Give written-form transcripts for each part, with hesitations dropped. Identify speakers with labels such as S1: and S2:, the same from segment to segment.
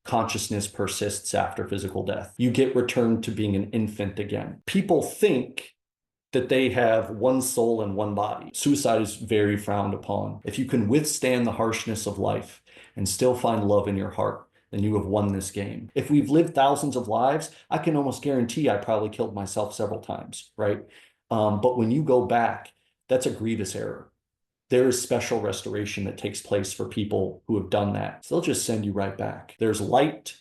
S1: consciousness persists after physical death. You get returned to being an infant again. People think that they have one soul and one body. Suicide is very frowned upon. If you can withstand the harshness of life and still find love in your heart, then you have won this game. If we've lived thousands of lives, I can almost guarantee I probably killed myself several times, right? But when you go back, that's a grievous error. There is special restoration that takes place for people who have done that. So they'll just send you right back. There's light,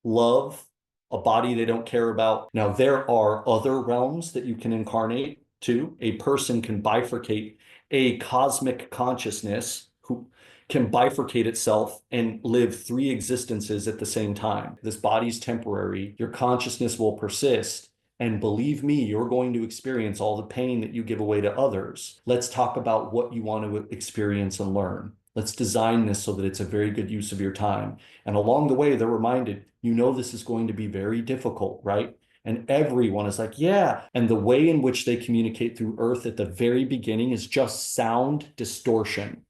S1: love, a body they don't care about. Now, there are other realms that you can incarnate to. A person can bifurcate, a cosmic consciousness who can bifurcate itself and live three existences at the same time. This body's temporary, your consciousness will persist. And believe me, you're going to experience all the pain that you give away to others. Let's talk about what you want to experience and learn. Let's design this so that it's a very good use of your time. And along the way, they're reminded, you know, this is going to be very difficult, right? And everyone is like, yeah. And the way in which they communicate through Earth at the very beginning is just sound distortion.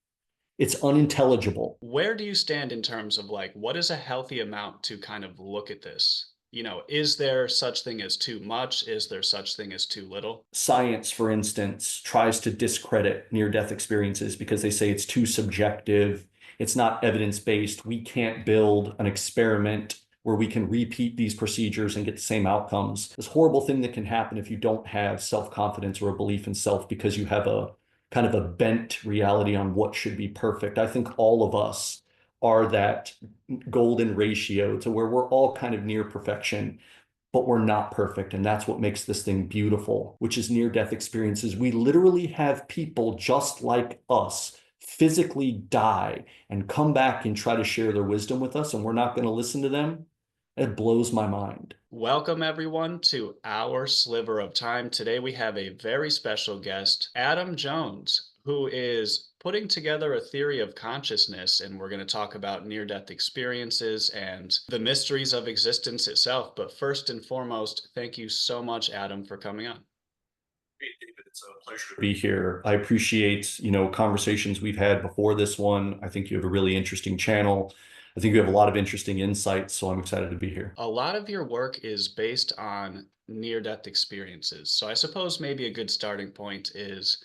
S1: It's unintelligible.
S2: Where do you stand in terms of like, what is a healthy amount to kind of look at this? You know, is there such thing as too much? Is there such thing as too little?
S1: Science, for instance, tries to discredit near-death experiences because they say it's too subjective. It's not evidence-based. We can't build an experiment where we can repeat these procedures and get the same outcomes. This horrible thing that can happen if you don't have self-confidence or a belief in self because you have a kind of a bent reality on what should be perfect. I think all of us are that golden ratio to where we're all kind of near perfection, but we're not perfect. And that's what makes this thing beautiful, which is near-death experiences. We literally have people just like us physically die and come back and try to share their wisdom with us, and we're not going to listen to them. It blows my mind.
S2: Welcome everyone to Our Sliver of Time. Today we have a very special guest, Adam Jones, who is putting together a theory of consciousness, and we're going to talk about near-death experiences and the mysteries of existence itself. But first and foremost, thank you so much, Adam, for coming on.
S1: Hey, David, it's a pleasure to be here. I appreciate, conversations we've had before this one. I think you have a really interesting channel. I think you have a lot of interesting insights, so I'm excited to be here.
S2: A lot of your work is based on near-death experiences. So I suppose maybe a good starting point is,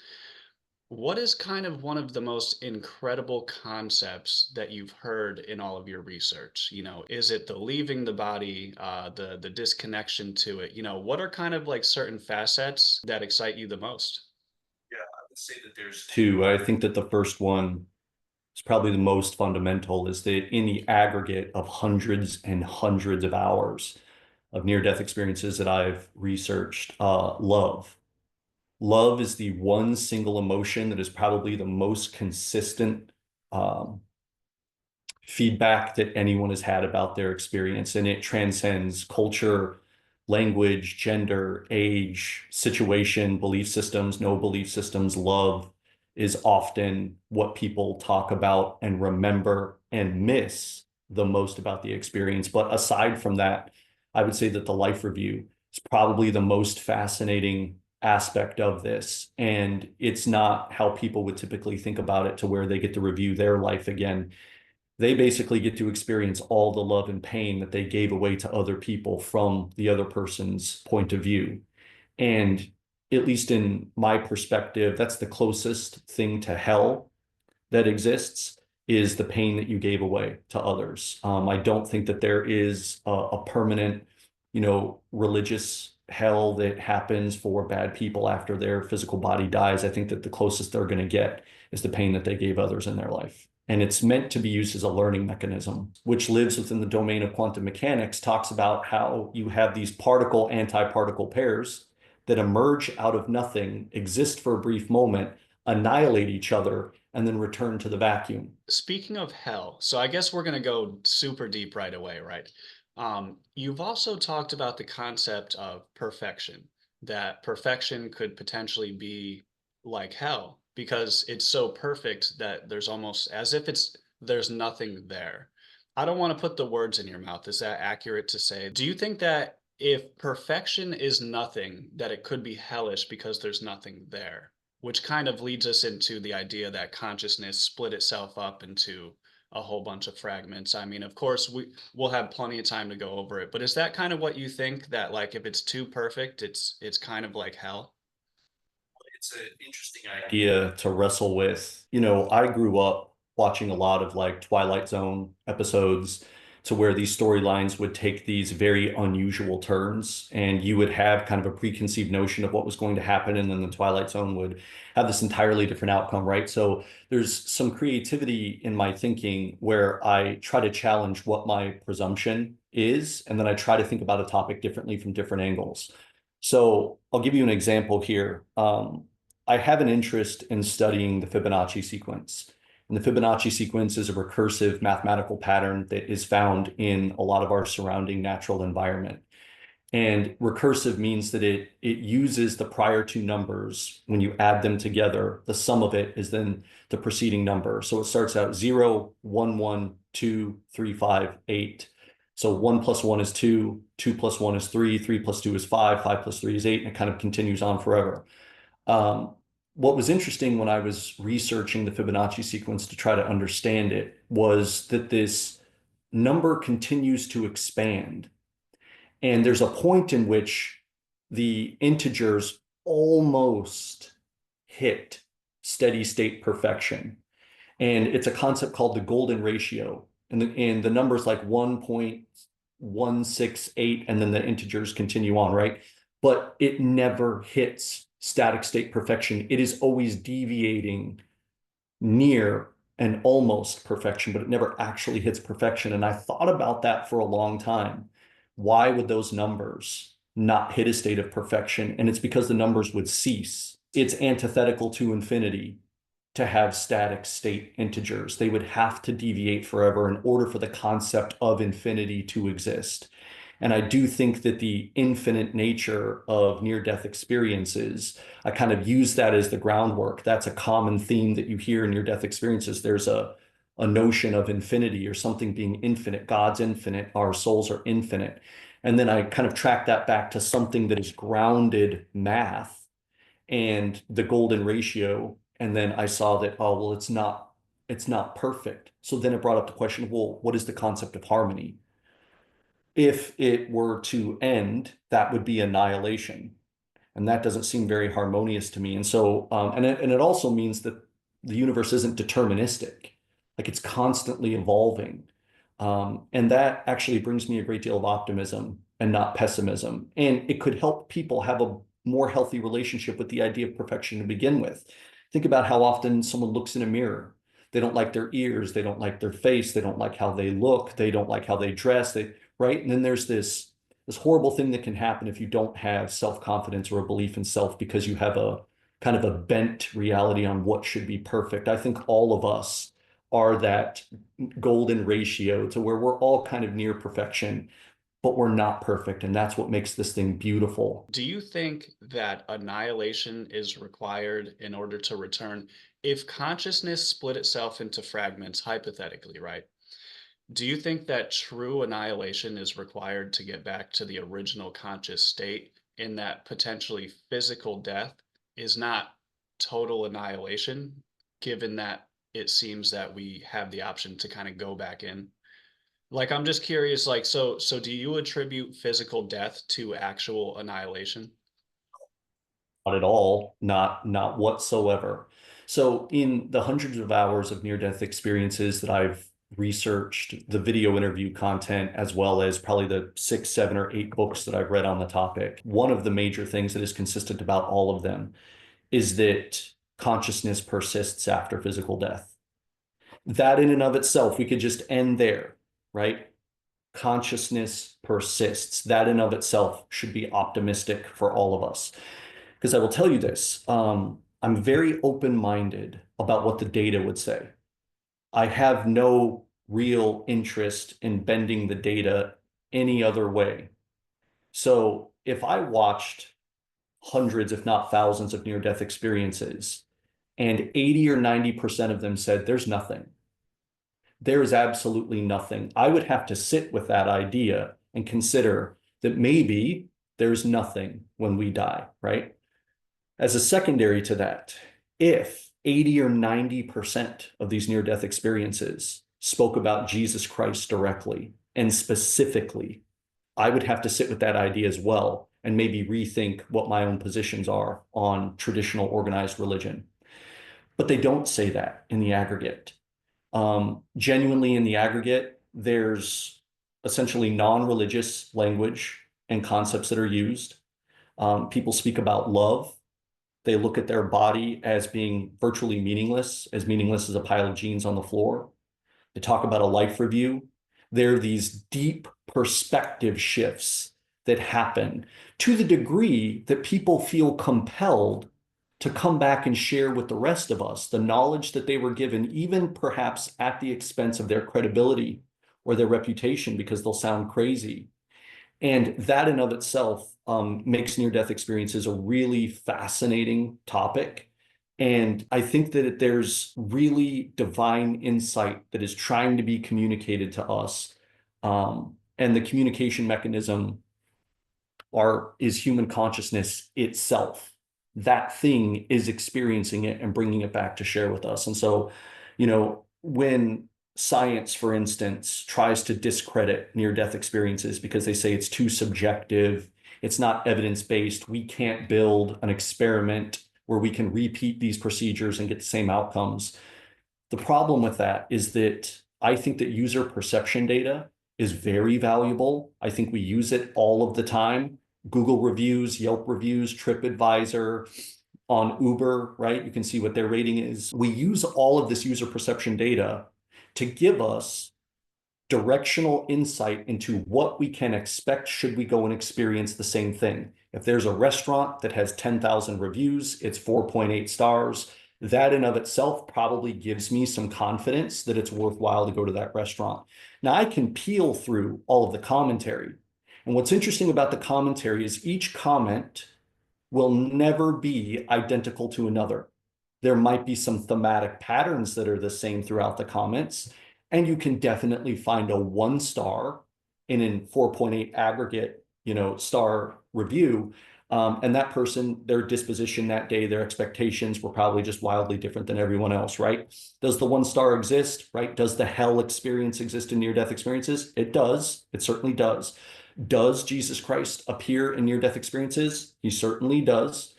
S2: what is kind of one of the most incredible concepts that you've heard in all of your research? You know, is it the leaving the body, the disconnection to it? You know, what are kind of like certain facets that excite you the most?
S1: Yeah, I would say that there's two. I think that the first one is probably the most fundamental, is that in the aggregate of hundreds and hundreds of hours of near-death experiences that I've researched, love. Love is the one single emotion that is probably the most consistent um, feedback that anyone has had about their experience. And it transcends culture, language, gender, age, situation, belief systems, no belief systems. Love is often what people talk about and remember and miss the most about the experience. But aside from that, I would say that the life review is probably the most fascinating aspect of this. And it's not how people would typically think about it, to where they get to review their life again. They basically get to experience all the love and pain that they gave away to other people from the other person's point of view. And at least in my perspective, that's the closest thing to hell that exists, is the pain that you gave away to others. I don't think that there is a permanent, religious hell that happens for bad people after their physical body dies. I think that the closest they're going to get is the pain that they gave others in their life. And it's meant to be used as a learning mechanism, which lives within the domain of quantum mechanics, talks about how you have these particle antiparticle pairs that emerge out of nothing, exist for a brief moment, annihilate each other, and then return to the vacuum.
S2: Speaking of hell, so I guess we're going to go super deep right away, right? You've also talked about the concept of perfection, that perfection could potentially be like hell because it's so perfect that there's almost as if there's nothing there. I don't want to put the words in your mouth. Is that accurate to say? Do you think that if perfection is nothing, that it could be hellish because there's nothing there? Which kind of leads us into the idea that consciousness split itself up into a whole bunch of fragments. I mean, of course, we'll have plenty of time to go over it, but is that kind of what you think, that like if it's too perfect, it's kind of like hell?
S1: It's an interesting idea to wrestle with. You know, I grew up watching a lot of like Twilight Zone episodes to where these storylines would take these very unusual turns, and you would have kind of a preconceived notion of what was going to happen, and then the Twilight Zone would have this entirely different outcome, right? So there's some creativity in my thinking where I try to challenge what my presumption is, and then I try to think about a topic differently from different angles. So I'll give you an example here. I have an interest in studying the Fibonacci sequence. And the Fibonacci sequence is a recursive mathematical pattern that is found in a lot of our surrounding natural environment. And recursive means that it uses the prior two numbers. When you add them together, the sum of it is then the preceding number. So it starts out 0, 1, 1, 2, 3, 5, 8. So 1 plus 1 is 2, 2 plus 1 is 3, 3 plus 2 is 5, 5 plus 3 is 8, and it kind of continues on forever. Um, what was interesting when I was researching the Fibonacci sequence to try to understand it was that this number continues to expand. And there's a point in which the integers almost hit steady state perfection. And it's a concept called the golden ratio. And the number's like 1.168, and then the integers continue on, right? But it never hits static state perfection. It is always deviating near and almost perfection, but it never actually hits perfection. And I thought about that for a long time. Why would those numbers not hit a state of perfection? And it's because the numbers would cease. It's antithetical to infinity to have static state integers. They would have to deviate forever in order for the concept of infinity to exist. And I do think that the infinite nature of near-death experiences, I kind of use that as the groundwork. That's a common theme that you hear in near-death experiences. There's a notion of infinity or something being infinite. God's infinite, our souls are infinite. And then I kind of track that back to something that is grounded math and the golden ratio. And then I saw that, oh, well, it's not perfect. So then it brought up the question, well, what is the concept of harmony? If it were to end, that would be annihilation. And that doesn't seem very harmonious to me. And so, and it also means that the universe isn't deterministic, like it's constantly evolving. And that actually brings me a great deal of optimism and not pessimism. And it could help people have a more healthy relationship with the idea of perfection to begin with. Think about how often someone looks in a mirror. They don't like their ears, they don't like their face, they don't like how they look, they don't like how they dress, right? And then there's this horrible thing that can happen if you don't have self-confidence or a belief in self because you have a kind of a bent reality on what should be perfect. I think all of us are that golden ratio to where we're all kind of near perfection, but we're not perfect. And that's what makes this thing beautiful.
S2: Do you think that annihilation is required in order to return? If consciousness split itself into fragments, hypothetically, right? Do you think that true annihilation is required to get back to the original conscious state, in that potentially physical death is not total annihilation, given that it seems that we have the option to kind of go back in? Like, I'm just curious, like, so do you attribute physical death to actual annihilation?
S1: Not at all, not whatsoever. So in the hundreds of hours of near-death experiences that I've researched, the video interview content, as well as probably the 6, 7, or 8 books that I've read on the topic, one of the major things that is consistent about all of them is that consciousness persists after physical death. That in and of itself, we could just end there, right? Consciousness persists. That in of itself should be optimistic for all of us. Because I will tell you this, I'm very open-minded about what the data would say. I have no real interest in bending the data any other way. So if I watched hundreds, if not thousands, of near-death experiences, and 80 or 90% of them said there's nothing, there is absolutely nothing, I would have to sit with that idea and consider that maybe there's nothing when we die, right? As a secondary to that, if 80 or 90% of these near-death experiences spoke about Jesus Christ directly and specifically, I would have to sit with that idea as well and maybe rethink what my own positions are on traditional organized religion. But they don't say that in the aggregate. Genuinely, in the aggregate, there's essentially non-religious language and concepts that are used. People speak about love. They look at their body as being virtually as meaningless as a pile of jeans on the floor. They talk about a life review. There are these deep perspective shifts that happen to the degree that people feel compelled to come back and share with the rest of us the knowledge that they were given, even perhaps at the expense of their credibility or their reputation, because they'll sound crazy. And that in of itself makes near-death experiences a really fascinating topic. And I think that there's really divine insight that is trying to be communicated to us. And the communication mechanism is human consciousness itself. That thing is experiencing it and bringing it back to share with us. And so, when science, for instance, tries to discredit near-death experiences because they say it's too subjective, it's not evidence-based, we can't build an experiment where we can repeat these procedures and get the same outcomes. The problem with that is that I think that user perception data is very valuable. I think we use it all of the time. Google reviews, Yelp reviews, TripAdvisor, on Uber, right? You can see what their rating is. We use all of this user perception data to give us directional insight into what we can expect should we go and experience the same thing. If there's a restaurant that has 10,000 reviews, it's 4.8 stars. That in of itself probably gives me some confidence that it's worthwhile to go to that restaurant. Now I can peel through all of the commentary. And what's interesting about the commentary is each comment will never be identical to another. There might be some thematic patterns that are the same throughout the comments, and you can definitely find a 1 star in a 4.8 aggregate, star review. And that person, their disposition that day, their expectations were probably just wildly different than everyone else, right? Does the 1 star exist, right? Does the hell experience exist in near-death experiences? It does. It certainly does. Does Jesus Christ appear in near-death experiences? He certainly does.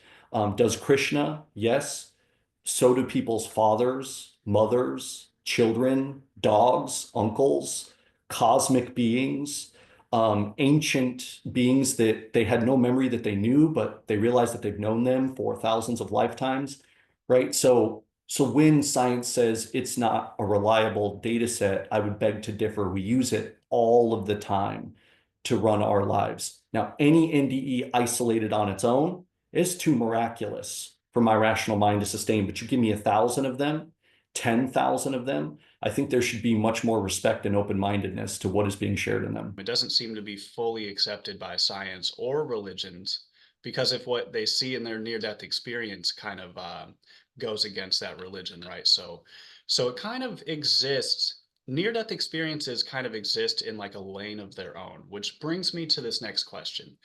S1: Does Krishna? Yes. So do people's fathers, mothers, children, dogs, uncles, cosmic beings, ancient beings that they had no memory that they knew, but they realize that they've known them for thousands of lifetimes, right? So when science says it's not a reliable data set, I would beg to differ. We use it all of the time to run our lives. Now, any NDE isolated on its own is too miraculous for my rational mind to sustain, but you give me 1,000 of them, 10,000 of them, I think there should be much more respect and open-mindedness to what is being shared in them.
S2: It doesn't seem to be fully accepted by science or religions because if what they see in their near-death experience kind of goes against that religion, right? So it kind of exists. Near-death experiences kind of exist in like a lane of their own, which brings me to this next question.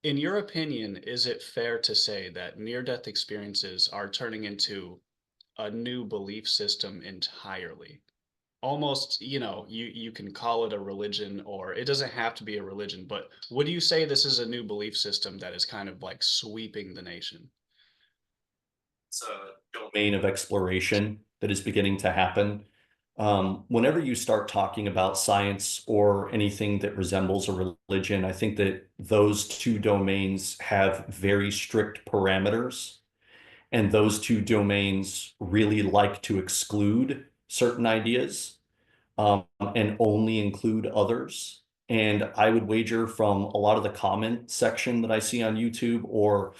S2: In your opinion, is it fair to say that near-death experiences are turning into a new belief system entirely? Almost, you can call it a religion or it doesn't have to be a religion, but would you say this is a new belief system that is kind of like sweeping the nation?
S1: It's a domain of exploration that is beginning to happen. Whenever you start talking about science or anything that resembles a religion, I think that those two domains have very strict parameters, and those two domains really like to exclude certain ideas and only include others. And I would wager from a lot of the comment section that I see on YouTube or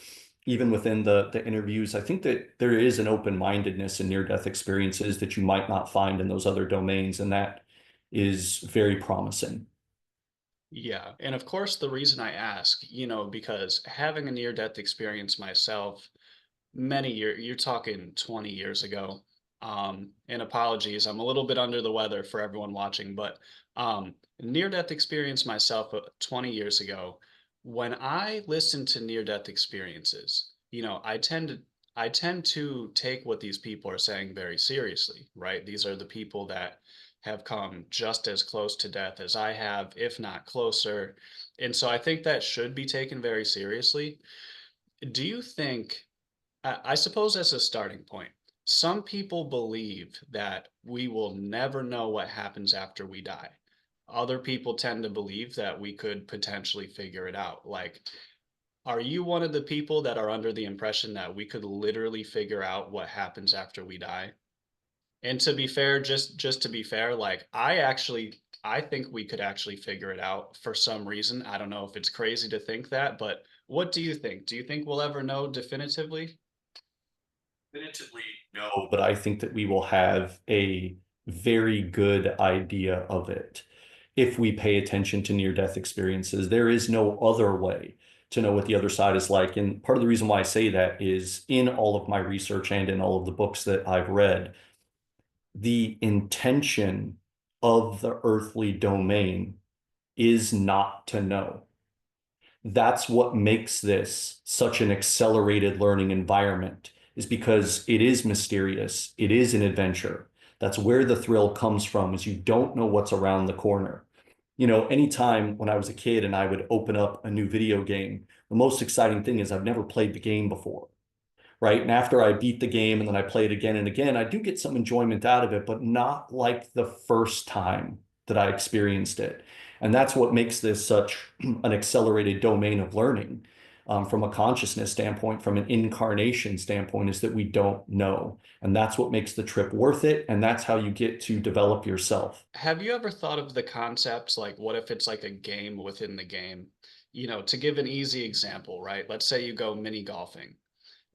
S1: even within the interviews, I think that there is an open-mindedness in near-death experiences that you might not find in those other domains, and that is very promising.
S2: Yeah. And of course, the reason I ask, because having a near-death experience myself, you're talking 20 years ago. And apologies, I'm a little bit under the weather for everyone watching, but near-death experience myself 20 years ago. When I listen to near-death experiences, I tend to take what these people are saying very seriously, right? These are the people that have come just as close to death as I have, if not closer. And so I think that should be taken very seriously. Do you think, I suppose as a starting point, some people believe that we will never know what happens after we die. Other people tend to believe that we could potentially figure it out. Like, are you one of the people that are under the impression that we could literally figure out what happens after we die? And to be fair, just to be fair, like I think we could actually figure it out for some reason. I don't know if it's crazy to think that, but what do you think? Do you think we'll ever know definitively?
S1: Definitively no, but I think that we will have a very good idea of it if we pay attention to near-death experiences. There is no other way to know what the other side is like. And part of the reason why I say that is in all of my research and in all of the books that I've read, the intention of the earthly domain is not to know. That's what makes this such an accelerated learning environment, is because it is mysterious. It is an adventure. That's where the thrill comes from, is you don't know what's around the corner. You know, anytime when I was a kid and I would open up a new video game, the most exciting thing is I've never played the game before, right? And after I beat the game and then I play it again and again, I do get some enjoyment out of it, but not like the first time that I experienced it. And that's what makes this such an accelerated domain of learning, from a consciousness standpoint, from an incarnation standpoint, is that we don't know. And that's what makes the trip worth it. And that's how you get to develop yourself.
S2: Have you ever thought of the concepts like what if it's like a game within the game? You know, to give an easy example, right? Let's say you go mini golfing.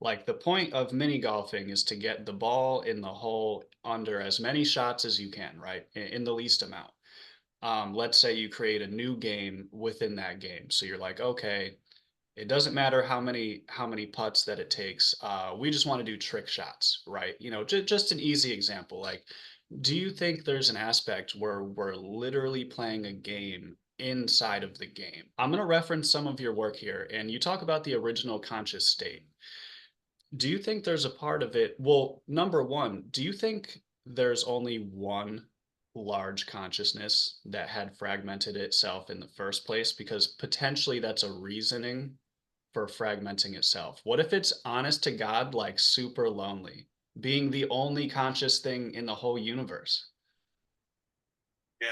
S2: Like the point of mini golfing is to get the ball in the hole under as many shots as you can, right? In the least amount. Let's say you create a new game within that game. So you're like, okay, it doesn't matter how many putts that it takes. We just want to do trick shots, right? You know, just an easy example. Like, do you think there's an aspect where we're literally playing a game inside of the game? I'm going to reference some of your work here, and you talk about the original conscious state. Do you think there's a part of it? Well, number one, do you think there's only one large consciousness that had fragmented itself in the first place? Because potentially that's a reasoning for fragmenting itself. What if it's honest to God, like super lonely, being the only conscious thing in the whole universe?
S1: Yeah,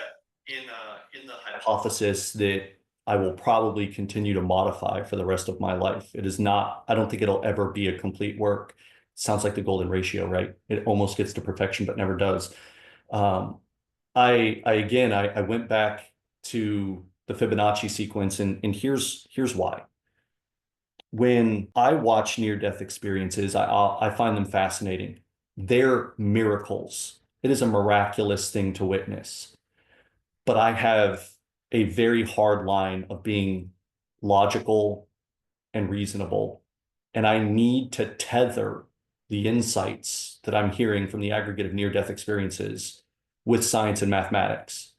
S1: in the hypothesis that I will probably continue to modify for the rest of my life. It is not, I don't think it'll ever be a complete work. Sounds like the golden ratio, right? It almost gets to perfection, but never does. Um, I went back to the Fibonacci sequence, and here's why. When I watch near-death experiences, I find them fascinating. They're miracles. It is a miraculous thing to witness. But I have a very hard line of being logical and reasonable. And I need to tether the insights that I'm hearing from the aggregate of near-death experiences with science and mathematics.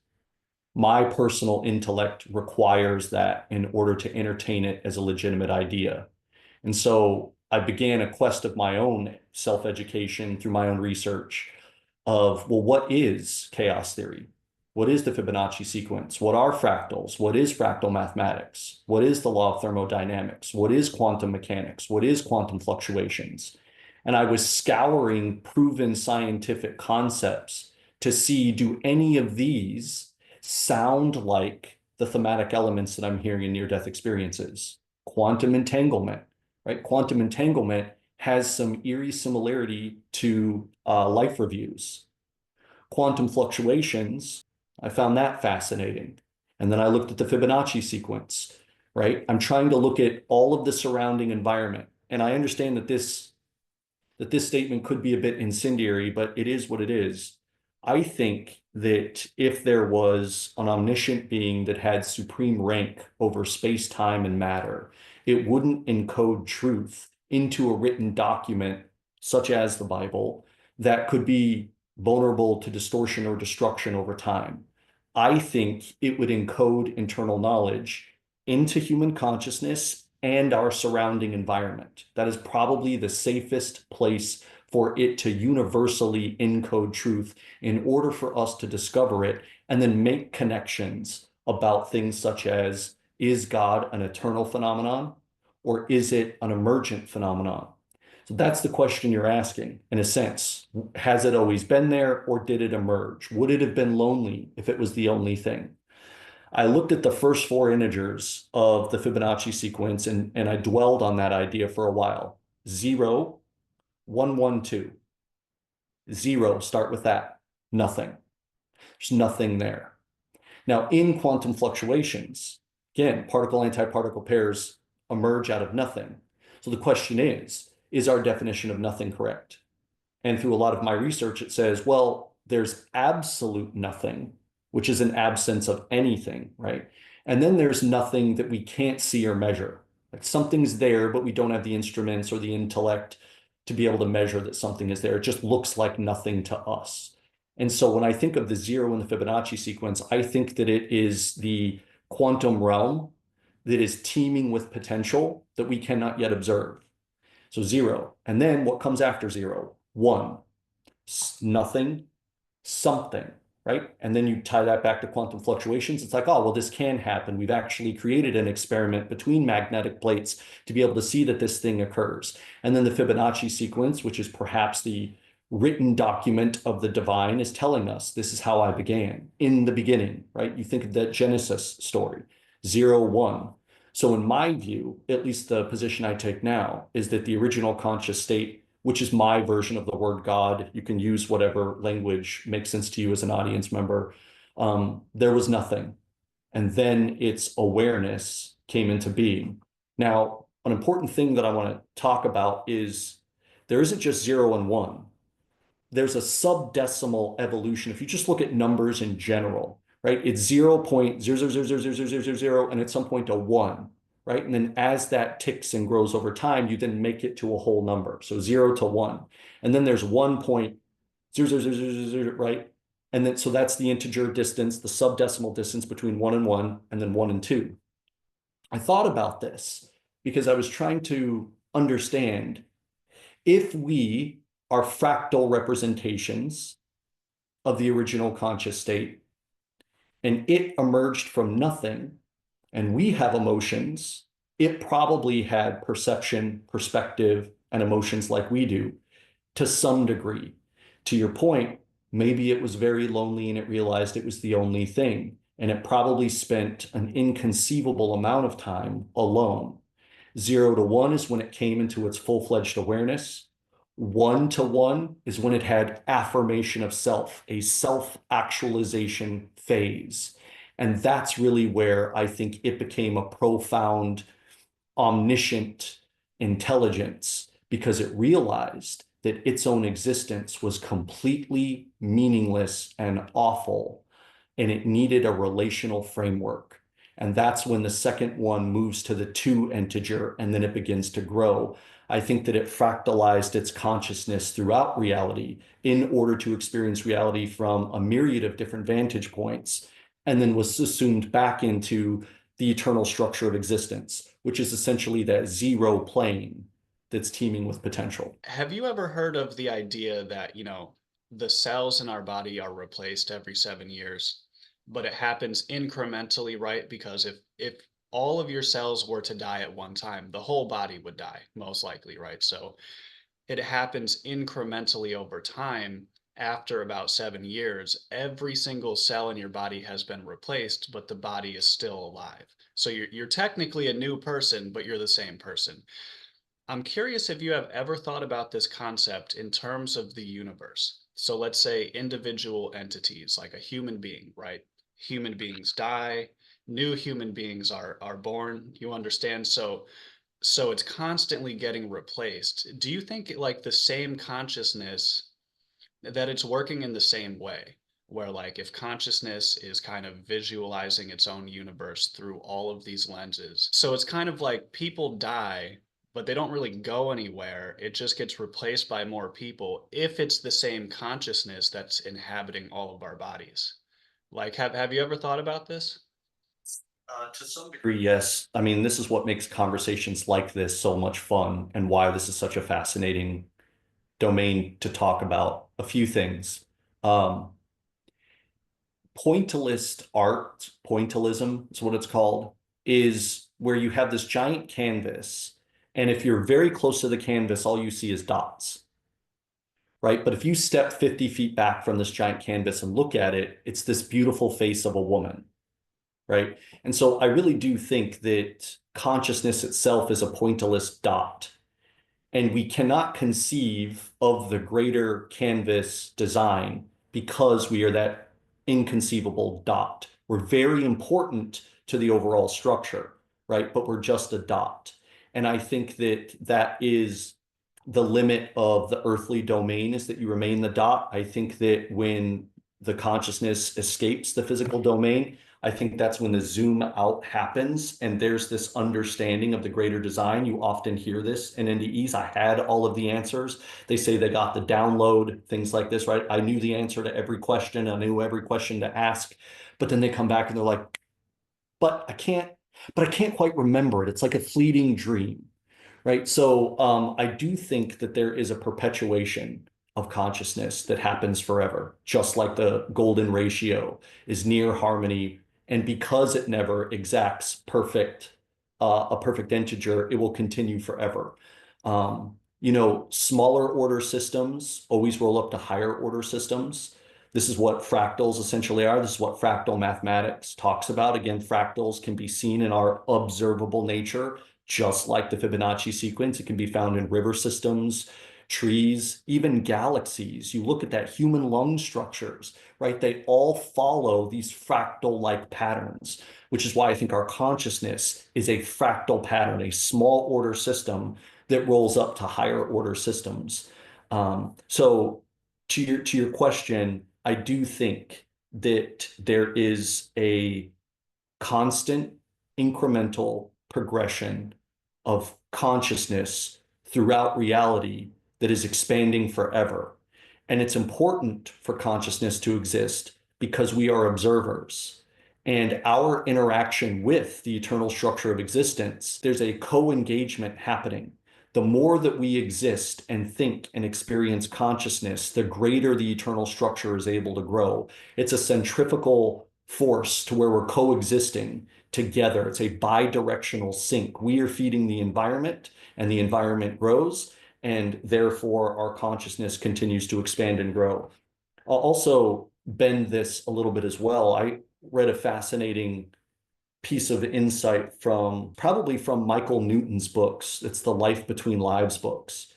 S1: My personal intellect requires that in order to entertain it as a legitimate idea. And so I began a quest of my own self-education through my own research of, well, what is chaos theory? What is the Fibonacci sequence? What are fractals? What is fractal mathematics? What is the law of thermodynamics? What is quantum mechanics? What is quantum fluctuations? And I was scouring proven scientific concepts to see, do any of these sound like the thematic elements that I'm hearing in near-death experiences? Quantum entanglement, right? Quantum entanglement has some eerie similarity to life reviews. Quantum fluctuations, I found that fascinating. And then I looked at the Fibonacci sequence, right? I'm trying to look at all of the surrounding environment. And I understand that this statement could be a bit incendiary, but it is what it is. I think that if there was an omniscient being that had supreme rank over space, time, and matter, it wouldn't encode truth into a written document such as the Bible that could be vulnerable to distortion or destruction over time. I think it would encode internal knowledge into human consciousness and our surrounding environment. That is probably the safest place for it to universally encode truth in order for us to discover it and then make connections about things such as, is God an eternal phenomenon or is it an emergent phenomenon? So that's the question you're asking, in a sense. Has it always been there or did it emerge? Would it have been lonely if it was the only thing? I looked at the first four integers of the Fibonacci sequence and I dwelled on that idea for a while. 0, 1, 1, 2. 0, start with that. Nothing. There's nothing there. Now, in quantum fluctuations, again, particle-antiparticle pairs emerge out of nothing. So the question is our definition of nothing correct? And through a lot of my research, it says, well, there's absolute nothing, which is an absence of anything, right? And then there's nothing that we can't see or measure. Like something's there, but we don't have the instruments or the intellect to be able to measure that something is there. It just looks like nothing to us. And so when I think of the 0 in the Fibonacci sequence, I think that it is the quantum realm that is teeming with potential that we cannot yet observe. So 0. And then what comes after 0? 1. Nothing, something, right? And then you tie that back to quantum fluctuations. It's like, oh, well, this can happen. We've actually created an experiment between magnetic plates to be able to see that this thing occurs. And then the Fibonacci sequence, which is perhaps the written document of the divine, is telling us this is how I began in the beginning, right? You think of that Genesis story, 0, 1. So in my view, at least the position I take now, is that the original conscious state, which is my version of the word God, you can use whatever language makes sense to you as an audience member, there was nothing. And then its awareness came into being. Now, an important thing that I want to talk about is there isn't just 0 and 1. There's a subdecimal evolution. If you just look at numbers in general, right? It's 0.0000000 and at some point a 1, right? And then as that ticks and grows over time, you then make it to a whole number. So 0 to 1. And then there's 1.0000000, right? And then so that's the integer distance, the subdecimal distance between 1 and 1, and then 1 and 2. I thought about this because I was trying to understand if we are fractal representations of the original conscious state, and it emerged from nothing, and we have emotions, it probably had perception, perspective, and emotions like we do to some degree. To your point, maybe it was very lonely and it realized it was the only thing, and it probably spent an inconceivable amount of time alone. 0 to 1 is when it came into its full-fledged awareness. 1 to 1 is when it had affirmation of self, a self-actualization phase. And that's really where I think it became a profound, omniscient intelligence, because it realized that its own existence was completely meaningless and awful, and it needed a relational framework. And that's when the second one moves to the 2 integer, and then it begins to grow. I think that it fractalized its consciousness throughout reality in order to experience reality from a myriad of different vantage points, and then was assumed back into the eternal structure of existence, which is essentially that 0 plane that's teeming with potential.
S2: Have you ever heard of the idea that, the cells in our body are replaced every 7 years, but it happens incrementally, right? Because if all of your cells were to die at one time, the whole body would die, most likely, right? So it happens incrementally over time. After about 7 years, every single cell in your body has been replaced, but the body is still alive. So you're technically a new person, but you're the same person. I'm curious if you have ever thought about this concept in terms of the universe. So let's say individual entities, like a human being, right? Human beings die, new human beings are born, you understand? So it's constantly getting replaced. Do you think like the same consciousness, that it's working in the same way, where like if consciousness is kind of visualizing its own universe through all of these lenses, so it's kind of like people die but they don't really go anywhere, it just gets replaced by more people if it's the same consciousness that's inhabiting all of our bodies. Like have you ever thought about this?
S1: To some degree, yes. I mean, this is what makes conversations like this so much fun and why this is such a fascinating domain to talk about. A few things. Um, Pointillist art, pointillism is what it's called, is where you have this giant canvas, and if you're very close to the canvas, all you see is dots, right? But if you step 50 feet back from this giant canvas and look at it, it's this beautiful face of a woman, right? And so I really do think that consciousness itself is a pointillist dot. And we cannot conceive of the greater canvas design because we are that inconceivable dot. We're very important to the overall structure, right? But we're just a dot. And I think that that is the limit of the earthly domain, is that you remain the dot. I think that when the consciousness escapes the physical domain, I think that's when the zoom out happens and there's this understanding of the greater design. You often hear this in NDEs. I had all of the answers. They say they got the download, things like this, right? I knew the answer to every question. I knew every question to ask, but then they come back and they're like, but I can't quite remember it. It's like a fleeting dream, right? So I do think that there is a perpetuation of consciousness that happens forever, just like the golden ratio is near harmony. And because it never exacts a perfect integer, it will continue forever. Smaller order systems always roll up to higher order systems. This is what fractals essentially are. This is what fractal mathematics talks about. Again, fractals can be seen in our observable nature, just like the Fibonacci sequence. It can be found in river systems, trees, even galaxies. You look at that, human lung structures, right? They all follow these fractal-like patterns, which is why I think our consciousness is a fractal pattern, a small order system that rolls up to higher order systems. So to your question, I do think that there is a constant incremental progression of consciousness throughout reality that is expanding forever. And it's important for consciousness to exist because we are observers. And our interaction with the eternal structure of existence, there's a co-engagement happening. The more that we exist and think and experience consciousness, the greater the eternal structure is able to grow. It's a centrifugal force to where we're coexisting together. It's a bi-directional sync. We are feeding the environment and the environment grows, and therefore our consciousness continues to expand and grow. I'll also bend this a little bit as well. I read a fascinating piece of insight probably from Michael Newton's books. It's the Life Between Lives books.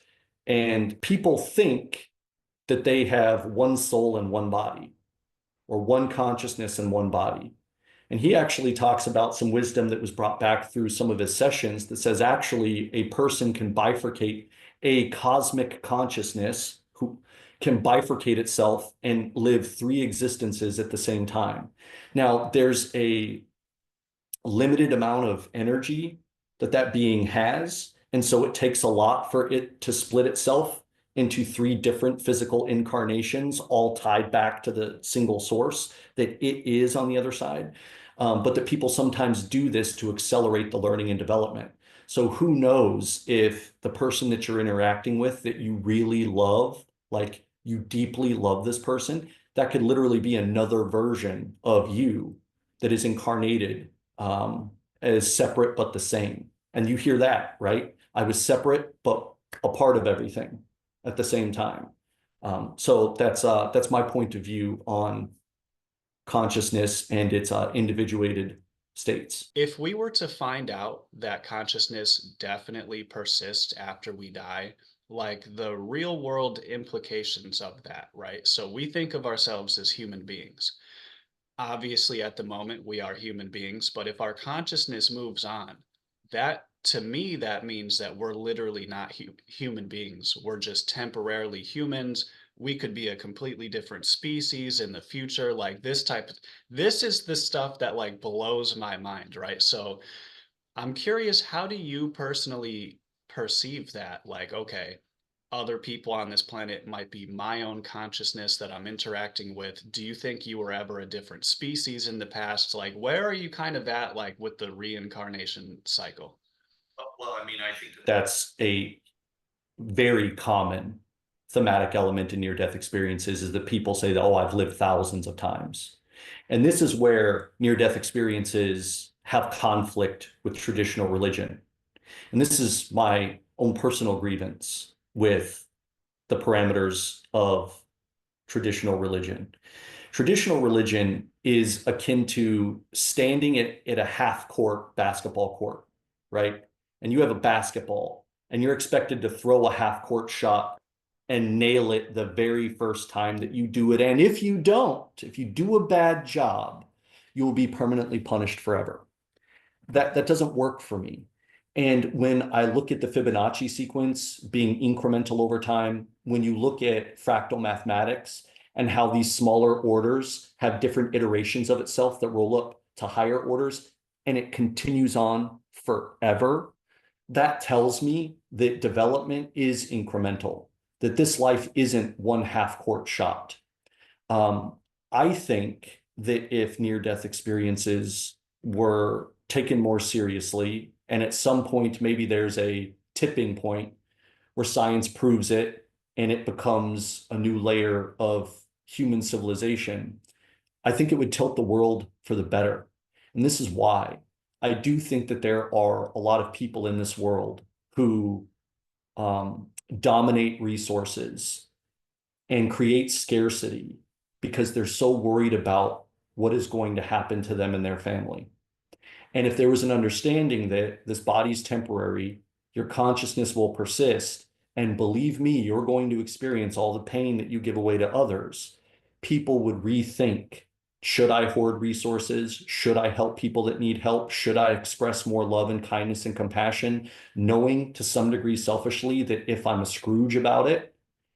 S1: And people think that they have one soul and one body, or one consciousness and one body. And he actually talks about some wisdom that was brought back through some of his sessions that says actually a person can bifurcate, a cosmic consciousness who can bifurcate itself and live three existences at the same time. Now, there's a limited amount of energy that being has. And so it takes a lot for it to split itself into three different physical incarnations, all tied back to the single source that it is on the other side. But that people sometimes do this to accelerate the learning and development. So who knows if the person that you're interacting with that you really love, like you deeply love this person, that could literally be another version of you that is incarnated as separate but the same. And you hear that, right? I was separate but a part of everything at the same time. So that's my point of view on consciousness and its individuated states.
S2: If we were to find out that consciousness definitely persists after we die, like the real world implications of that, right? So we think of ourselves as human beings. Obviously, at the moment, we are human beings, but if our consciousness moves on, that to me, that means that we're literally not human beings. We're just temporarily humans. We could be a completely different species in the future. Like this is the stuff that like blows my mind, right? So I'm curious, how do you personally perceive that? Like, okay, other people on this planet might be my own consciousness that I'm interacting with. Do you think you were ever a different species in the past? Like, where are you kind of at, like, with the reincarnation cycle?
S1: Well, I mean, I think that's a very common thematic element in near-death experiences is that people say that, oh, I've lived thousands of times. And this is where near-death experiences have conflict with traditional religion. And this is my own personal grievance with the parameters of traditional religion. Traditional religion is akin to standing at a half court basketball court, right? And you have a basketball and you're expected to throw a half court shot and nail it the very first time that you do it. And if you don't, if you do a bad job, you will be permanently punished forever. That doesn't work for me. And when I look at the Fibonacci sequence being incremental over time, when you look at fractal mathematics and how these smaller orders have different iterations of itself that roll up to higher orders, and it continues on forever, that tells me that development is incremental, that this life isn't one half court shot. Um, I think that if near-death experiences were taken more seriously, and at some point maybe there's a tipping point where science proves it and it becomes a new layer of human civilization, I think it would tilt the world for the better. And this is why I do think that there are a lot of people in this world who dominate resources and create scarcity because they're so worried about what is going to happen to them and their family. And if there was an understanding that this body's temporary, your consciousness will persist, and believe me, you're going to experience all the pain that you give away to others, people would rethink, should I hoard resources? Should I help people that need help? Should I express more love and kindness and compassion, knowing to some degree selfishly that if I'm a Scrooge about it,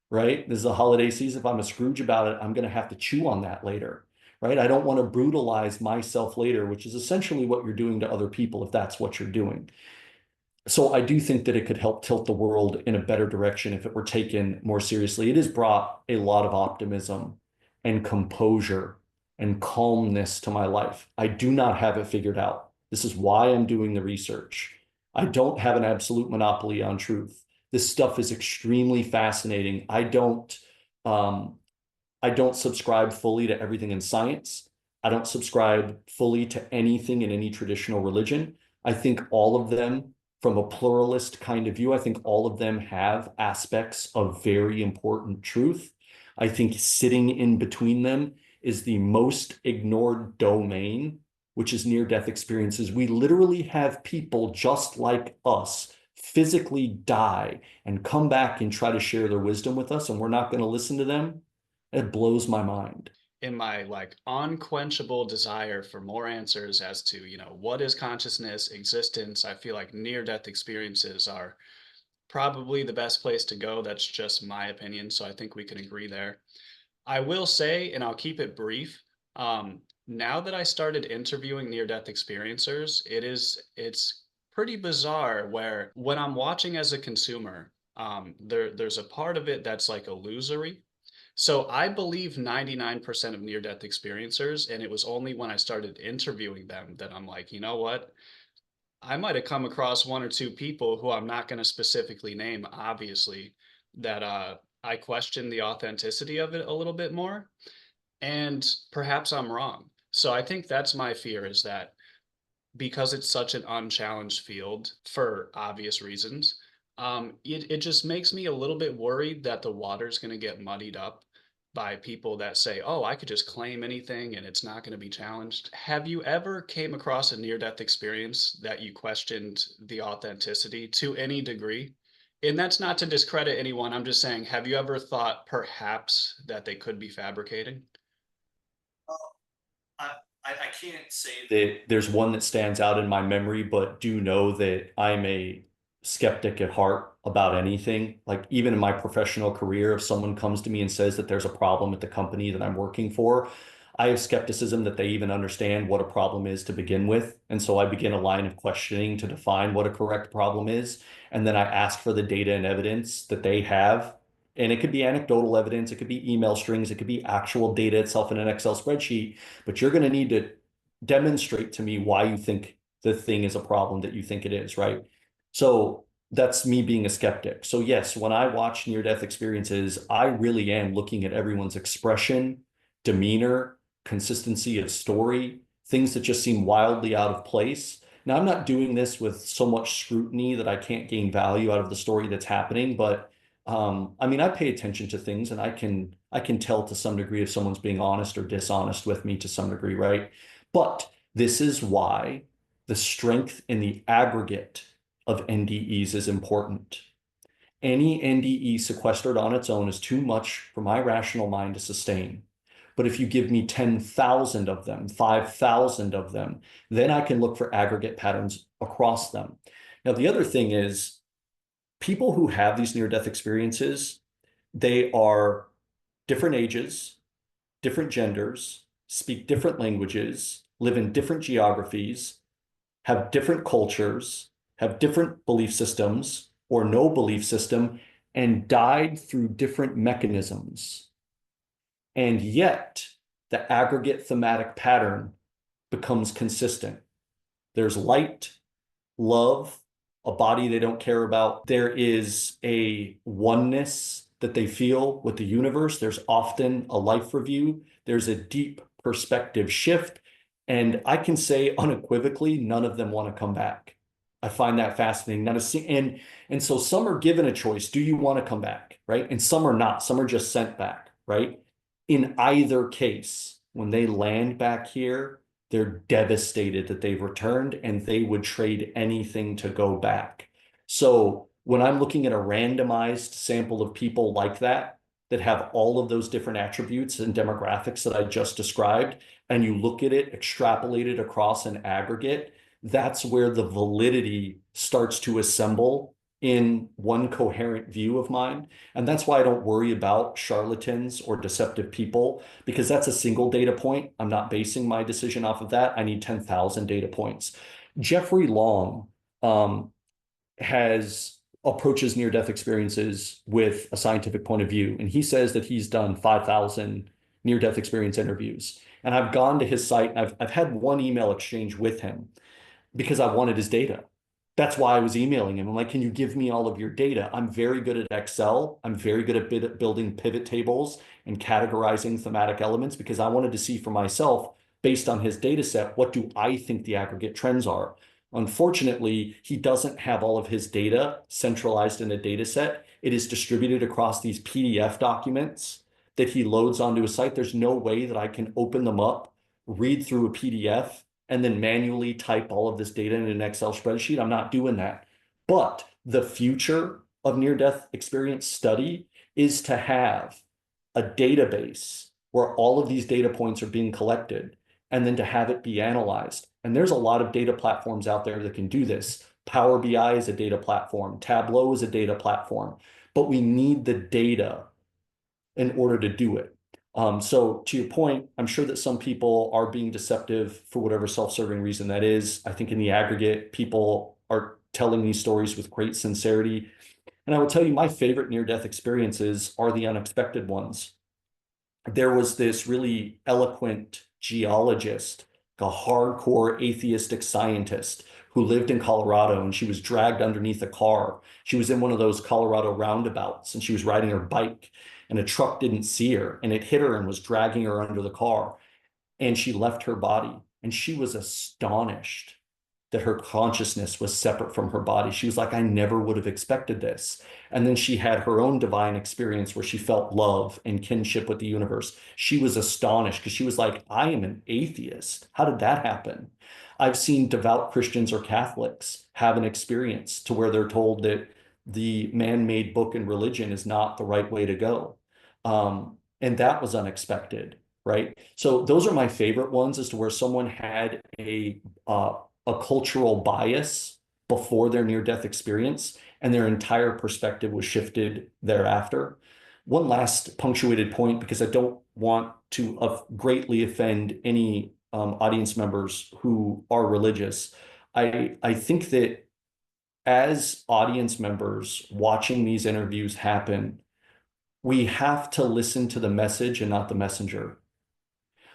S1: right? This is a holiday season. If I'm a Scrooge about it, I'm going to have to chew on that later, right? I don't want to brutalize myself later, which is essentially what you're doing to other people if that's what you're doing. So I do think that it could help tilt the world in a better direction if it were taken more seriously. It has brought a lot of optimism and composure and calmness to my life. I do not have it figured out. This is why I'm doing the research. I don't have an absolute monopoly on truth. This stuff is extremely fascinating. Um, I don't subscribe fully to everything in science. I don't subscribe fully to anything in any traditional religion. I think all of them, from a pluralist kind of view, I think all of them have aspects of very important truth. I think sitting in between them is the most ignored domain, which is near-death experiences. We literally have people just like us physically die and come back and try to share their wisdom with us, and we're not going to listen to them. It blows my mind.
S2: In my like unquenchable desire for more answers as to, you know, what is consciousness, existence, I feel like near-death experiences are probably the best place to go. That's just my opinion, so I think we can agree there. I will say, and I'll keep it brief, now that I started interviewing near-death experiencers, it's pretty bizarre where when I'm watching as a consumer, there's a part of it that's like illusory. So I believe 99% of near-death experiencers, and it was only when I started interviewing them that I'm like, you know what? I might have come across one or two people who I'm not going to specifically name, obviously, that I question the authenticity of it a little bit more, and perhaps I'm wrong. So I think that's my fear is that because it's such an unchallenged field for obvious reasons, it just makes me a little bit worried that the water's going to get muddied up by people that say, oh, I could just claim anything and it's not going to be challenged. Have you ever came across a near-death experience that you questioned the authenticity to any degree? And that's not to discredit anyone. I'm just saying, have you ever thought perhaps that they could be fabricating?
S1: I, I can't say that there's one that stands out in my memory, but do know that I'm a skeptic at heart about anything. Like even in my professional career, if someone comes to me and says that there's a problem at the company that I'm working for, I have skepticism that they even understand what a problem is to begin with. And so I begin a line of questioning to define what a correct problem is. And then I ask for the data and evidence that they have. And it could be anecdotal evidence, it could be email strings, it could be actual data itself in an Excel spreadsheet, but you're going to need to demonstrate to me why you think the thing is a problem that you think it is, right? So that's me being a skeptic. So yes, when I watch near-death experiences, I really am looking at everyone's expression, demeanor, consistency of story, things that just seem wildly out of place. Now, I'm not doing this with so much scrutiny that I can't gain value out of the story that's happening, but I mean, I pay attention to things and I can tell to some degree if someone's being honest or dishonest with me to some degree, right? But this is why the strength in the aggregate of NDEs is important. Any NDE sequestered on its own is too much for my rational mind to sustain. But if you give me 10,000 of them, 5,000 of them, then I can look for aggregate patterns across them. Now, the other thing is people who have these near-death experiences, they are different ages, different genders, speak different languages, live in different geographies, have different cultures, have different belief systems or no belief system, and died through different mechanisms. And yet the aggregate thematic pattern becomes consistent. There's light, love, a body they don't care about. There is a oneness that they feel with the universe. There's often a life review. There's a deep perspective shift. And I can say unequivocally, none of them want to come back. I find that fascinating. And so some are given a choice. Do you want to come back? Right. And some are not. Some are just sent back. Right. In either case, when they land back here, they're devastated that they've returned and they would trade anything to go back. So when I'm looking at a randomized sample of people like that have all of those different attributes and demographics that I just described, and you look at it, extrapolate it across an aggregate, that's where the validity starts to assemble in one coherent view of mine. And that's why I don't worry about charlatans or deceptive people, because that's a single data point. I'm not basing my decision off of that. I need 10,000 data points. Jeffrey Long has approaches near-death experiences with a scientific point of view. And he says that he's done 5,000 near-death experience interviews. And I've gone to his site and I've had one email exchange with him because I wanted his data. That's why I was emailing him. I'm like, can you give me all of your data? I'm very good at Excel. I'm very good at building pivot tables and categorizing thematic elements because I wanted to see for myself, based on his data set, what do I think the aggregate trends are? Unfortunately, he doesn't have all of his data centralized in a data set. It is distributed across these PDF documents that he loads onto a site. There's no way that I can open them up, read through a PDF, and then manually type all of this data in an Excel spreadsheet. I'm not doing that. But the future of near-death experience study is to have a database where all of these data points are being collected and then to have it be analyzed. And there's a lot of data platforms out there that can do this. Power BI is a data platform. Tableau is a data platform. But we need the data in order to do it. So to your point, I'm sure that some people are being deceptive for whatever self-serving reason that is. I think in the aggregate, people are telling these stories with great sincerity. And I will tell you, my favorite near-death experiences are the unexpected ones. There was this really eloquent geologist, a hardcore atheistic scientist who lived in Colorado, and she was dragged underneath a car. She was in one of those Colorado roundabouts and she was riding her bike and a truck didn't see her and it hit her and was dragging her under the car. And she left her body and she was astonished that her consciousness was separate from her body. She was like, I never would have expected this. And then she had her own divine experience where she felt love and kinship with the universe. She was astonished because she was like, I am an atheist. How did that happen? I've seen devout Christians or Catholics have an experience to where they're told that the man-made book and religion is not the right way to go. And that was unexpected, right? So those are my favorite ones, as to where someone had a cultural bias before their near-death experience and their entire perspective was shifted thereafter. one last punctuated point, because I don't want to greatly offend any audience members who are religious. I think that as audience members watching these interviews happen, we have to listen to the message and not the messenger.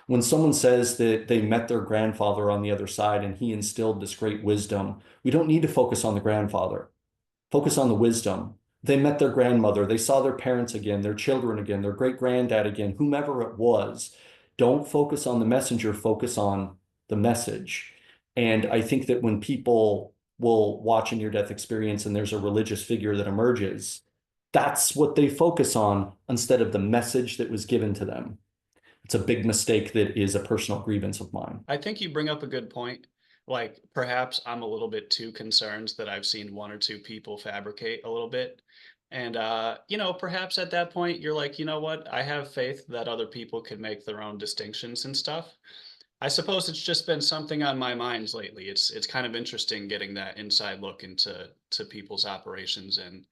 S1: When someone says that they met their grandfather on the other side and he instilled this great wisdom, we don't need to focus on the grandfather. Focus on the wisdom. They met their grandmother. They saw their parents again, their children again, their great granddad again, whomever it was. Don't focus on the messenger, focus on the message. And I think that when people will watch a near-death experience and there's a religious figure that emerges, that's what they focus on instead of the message that was given to them. It's a big mistake that is a personal grievance of mine.
S2: I think you bring up a good point. Like, perhaps I'm a little bit too concerned that I've seen one or two people fabricate a little bit. And, perhaps at that point, you're like, you know what? I have faith that other people can make their own distinctions and stuff. I suppose it's just been something on my mind lately. It's kind of interesting getting that inside look into people's operations and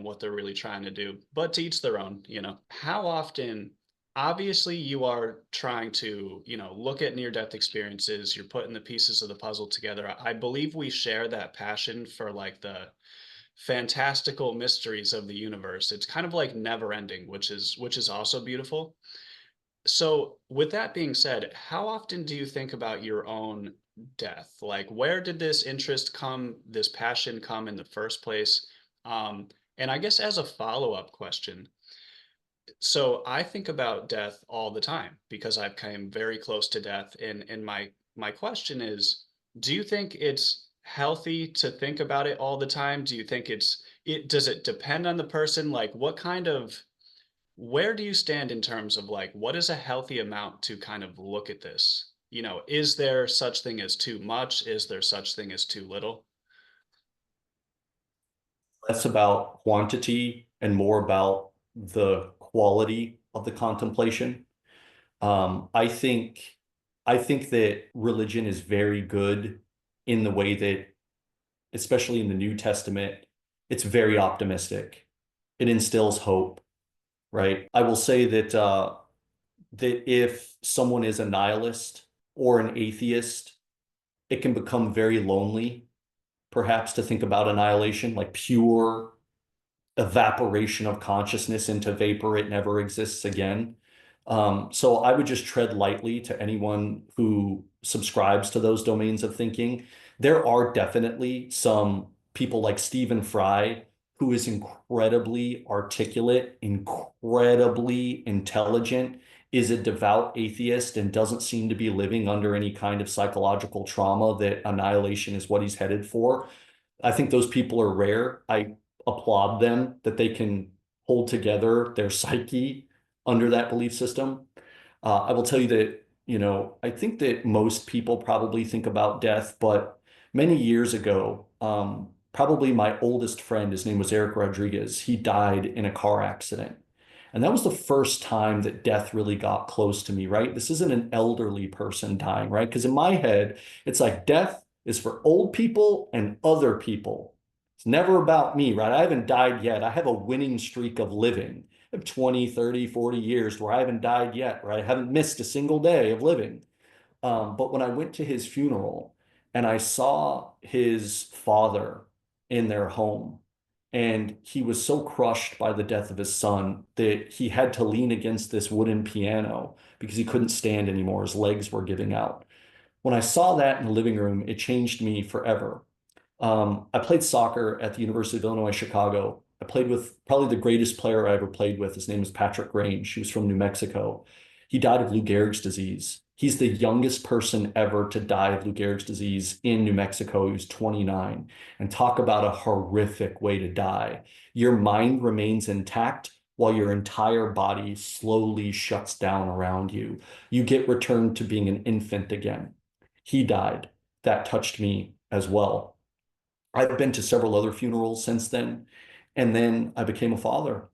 S2: what they're really trying to do. But to each their own, you know. How often, obviously, you are trying to, look at near-death experiences, you're putting the pieces of the puzzle together. I believe we share that passion for like the fantastical mysteries of the universe. It's kind of like never ending, which is also beautiful. So, with that being said, how often do you think about your own death? Like, where did this interest come, this passion come in the first place? Um, and I guess as a follow-up question, so I think about death all the time because I've come very close to death. And my question is, do you think it's healthy to think about it all the time? Do you think it does it depend on the person? Like, what kind of where do you stand in terms of like what is a healthy amount to kind of look at this? Is there such thing as too much? Is there such thing as too little?
S1: Less about quantity and more about the quality of the contemplation. I think that religion is very good in the way that, especially in the New Testament, it's very optimistic. It instills hope, right? I will say that if someone is a nihilist or an atheist, it can become very lonely, perhaps, to think about annihilation, like pure evaporation of consciousness into vapor. It never exists again. So I would just tread lightly to anyone who subscribes to those domains of thinking. There are definitely some people like Stephen Fry, who is incredibly articulate, incredibly intelligent, is a devout atheist, and doesn't seem to be living under any kind of psychological trauma that annihilation is what he's headed for. I think those people are rare. I applaud them that they can hold together their psyche under that belief system. I will tell you that, I think that most people probably think about death, but many years ago, probably my oldest friend, his name was Eric Rodriguez, he died in a car accident. And that was the first time that death really got close to me, right? This isn't an elderly person dying, right? Because in my head, it's like death is for old people and other people. It's never about me, right? I haven't died yet. I have a winning streak of living. I have 20, 30, 40 years where I haven't died yet, right? I haven't missed a single day of living. But when I went to his funeral and I saw his father in their home, and he was so crushed by the death of his son that he had to lean against this wooden piano because he couldn't stand anymore. His legs were giving out. When I saw that in the living room, it changed me forever. I played soccer at the University of Illinois, Chicago. I played with probably the greatest player I ever played with. His name was Patrick Grange. He was from New Mexico. He died of Lou Gehrig's disease. He's the youngest person ever to die of Lou Gehrig's disease in New Mexico. He was 29. And talk about a horrific way to die. Your mind remains intact while your entire body slowly shuts down around you. You get returned to being an infant again. He died. That touched me as well. I've been to several other funerals since then. And then I became a father.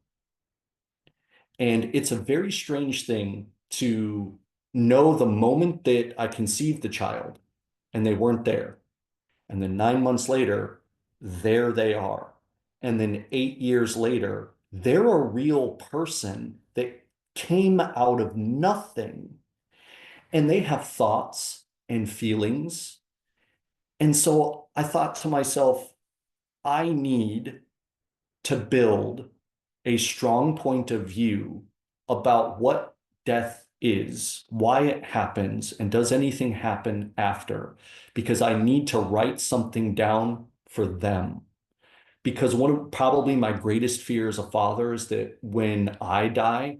S1: And it's a very strange thing to know the moment that I conceived the child and they weren't there. And then 9 months later, there they are. And then 8 years later, They're a real person that came out of nothing, and they have thoughts and feelings. And so I thought to myself, I need to build a strong point of view about what death is, why it happens, and does anything happen after? Because I need to write something down for them. Because one of probably my greatest fears as a father is that when I die,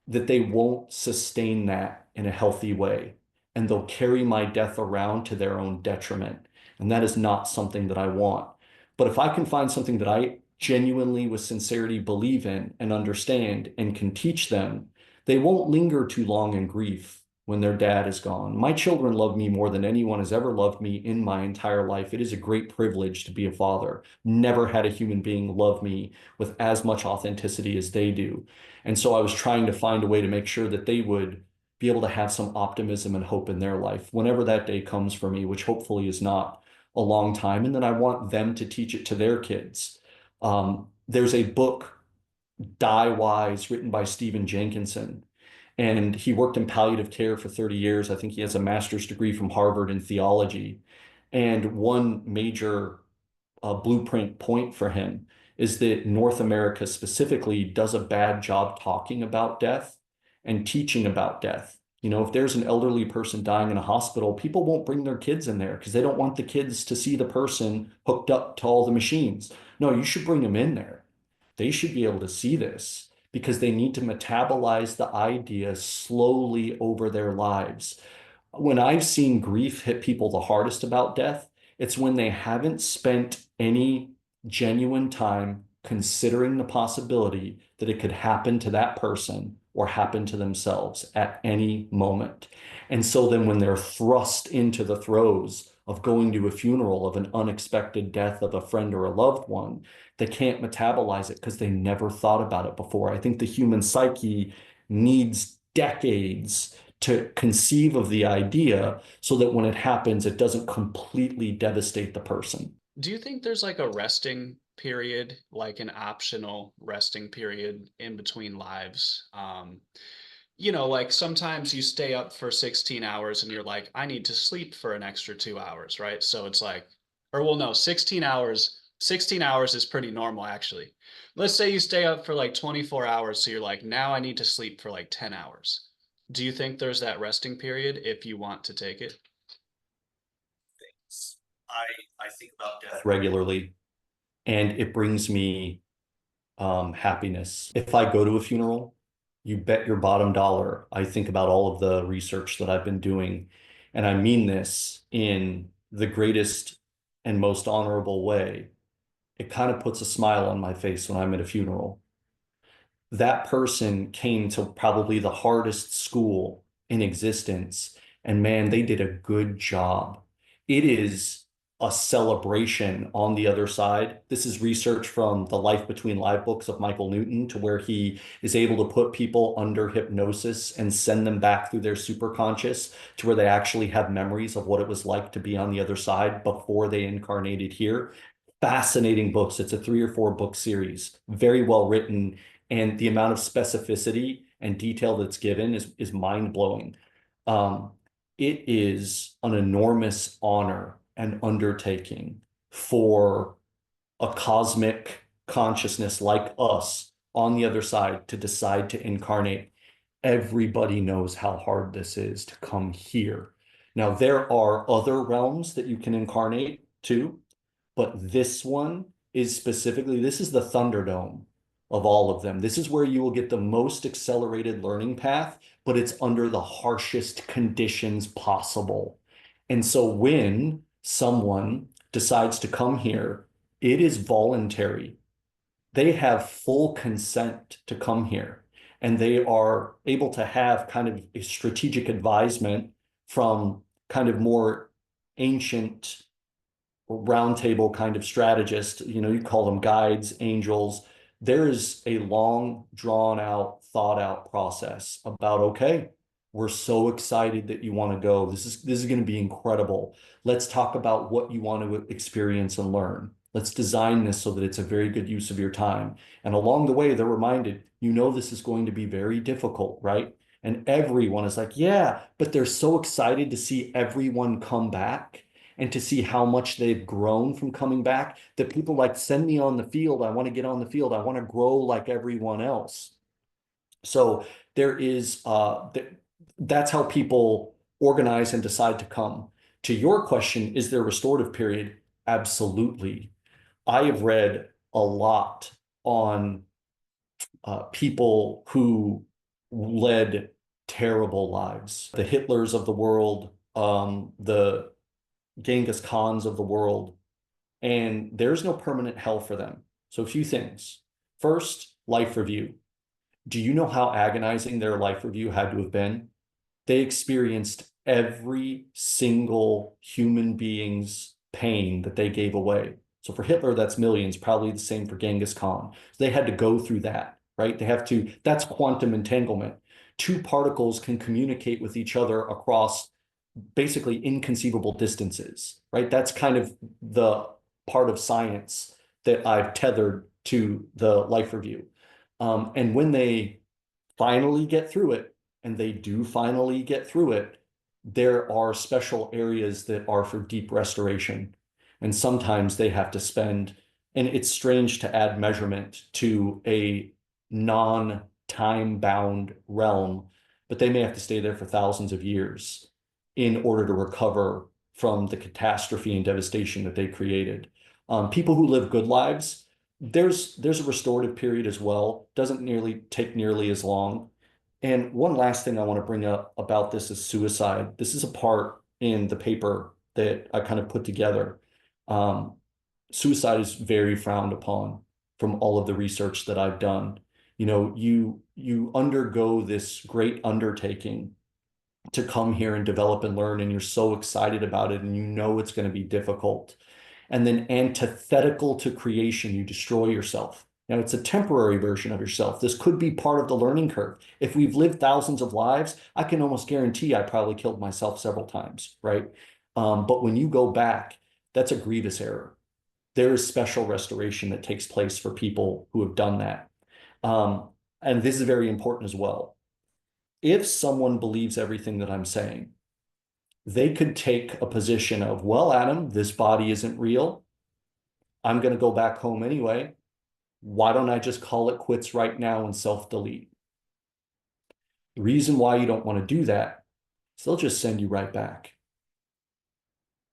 S1: that they won't sustain that in a healthy way, and they'll carry my death around to their own detriment. And that is not something that I want. But if I can find something that I genuinely, with sincerity, believe in and understand and can teach them, they won't linger too long in grief when their dad is gone. My children love me more than anyone has ever loved me in my entire life. It is a great privilege to be a father. Never had a human being love me with as much authenticity as they do. And so I was trying to find a way to make sure that they would be able to have some optimism and hope in their life whenever that day comes for me, which hopefully is not a long time. And then I want them to teach it to their kids. There's a book, Die Wise, written by Stephen Jenkinson, and he worked in palliative care for 30 years. I think he has a master's degree from Harvard in theology. And one major blueprint point for him is that North America specifically does a bad job talking about death and teaching about death. You know, if there's an elderly person dying in a hospital, people won't bring their kids in there because they don't want the kids to see the person hooked up to all the machines. No, you should bring them in there. They should be able to see this because they need to metabolize the idea slowly over their lives. When I've seen grief hit people the hardest about death, it's when they haven't spent any genuine time considering the possibility that it could happen to that person or happen to themselves at any moment. And so then when they're thrust into the throes of going to a funeral of an unexpected death of a friend or a loved one, they can't metabolize it because they never thought about it before. I think the human psyche needs decades to conceive of the idea so that when it happens, it doesn't completely devastate the person.
S2: Do you think there's like a resting period, like an optional resting period in between lives? Like sometimes you stay up for 16 hours and you're like, I need to sleep for an extra 2 hours, right? So it's like, or well, no, 16 hours, 16 hours is pretty normal actually. Let's say you stay up for like 24 hours. So you're like, now I need to sleep for like 10 hours. Do you think there's that resting period if you want to take it?
S1: I think about death regularly, and it brings me happiness. If I go to a funeral, you bet your bottom dollar I think about all of the research that I've been doing. And I mean this in the greatest and most honorable way. It kind of puts a smile on my face when I'm at a funeral. That person came to probably the hardest school in existence, and man, they did a good job. It is a celebration on the other side. This is research from the Life Between Live books of Michael Newton, to where he is able to put people under hypnosis and send them back through their superconscious to where they actually have memories of what it was like to be on the other side before they incarnated here. Fascinating books. It's a 3 or 4 book series, very well written, and the amount of specificity and detail that's given is mind blowing. It is an enormous honor and undertaking for a cosmic consciousness like us on the other side to decide to incarnate. Everybody knows how hard this is to come here. Now, there are other realms that you can incarnate to, but this one is specifically, this is the Thunderdome of all of them. This is where you will get the most accelerated learning path, but it's under the harshest conditions possible. And so when someone decides to come here, it is voluntary. They have full consent to come here, and they are able to have kind of a strategic advisement from kind of more ancient roundtable kind of strategist. You call them guides, angels. There is a long, drawn out, thought out process about, okay, we're so excited that you want to go. This is going to be incredible. Let's talk about what you want to experience and learn. Let's design this so that it's a very good use of your time. And along the way, they're reminded, this is going to be very difficult, right? And everyone is like, yeah, but they're so excited to see everyone come back and to see how much they've grown from coming back that people like, send me on the field. I want to get on the field. I want to grow like everyone else. So there is that's how people organize and decide to come. To your question, is there a restorative period? Absolutely. I have read a lot on people who led terrible lives, the Hitlers of the world, the Genghis Khans of the world, and there's no permanent hell for them. So a few things. First, life review. Do you know how agonizing their life review had to have been? They experienced every single human being's pain that they gave away. So for Hitler, that's millions, probably the same for Genghis Khan. They had to go through that, right? That's quantum entanglement. Two particles can communicate with each other across basically inconceivable distances, right? That's kind of the part of science that I've tethered to the life review. And when they finally get through it, and they do finally get through it, there are special areas that are for deep restoration. And sometimes they have to spend, and it's strange to add measurement to a non-time bound realm, but they may have to stay there for thousands of years in order to recover from the catastrophe and devastation that they created. People who live good lives, there's a restorative period as well. Doesn't take nearly as long. And one last thing I want to bring up about this is suicide. This is a part in the paper that I kind of put together. Um, Suicide is very frowned upon from all of the research that I've done. You undergo this great undertaking to come here and develop and learn, and you're so excited about it, and it's going to be difficult. And then antithetical to creation, you destroy yourself. Now, it's a temporary version of yourself. This could be part of the learning curve. If we've lived thousands of lives, I can almost guarantee I probably killed myself several times, right? But when you go back, that's a grievous error. There is special restoration that takes place for people who have done that. And this is very important as well. If someone believes everything that I'm saying, they could take a position of, well, Adam, this body isn't real. I'm going to go back home anyway. Why don't I just call it quits right now and self-delete? The reason why you don't want to do that is they'll just send you right back.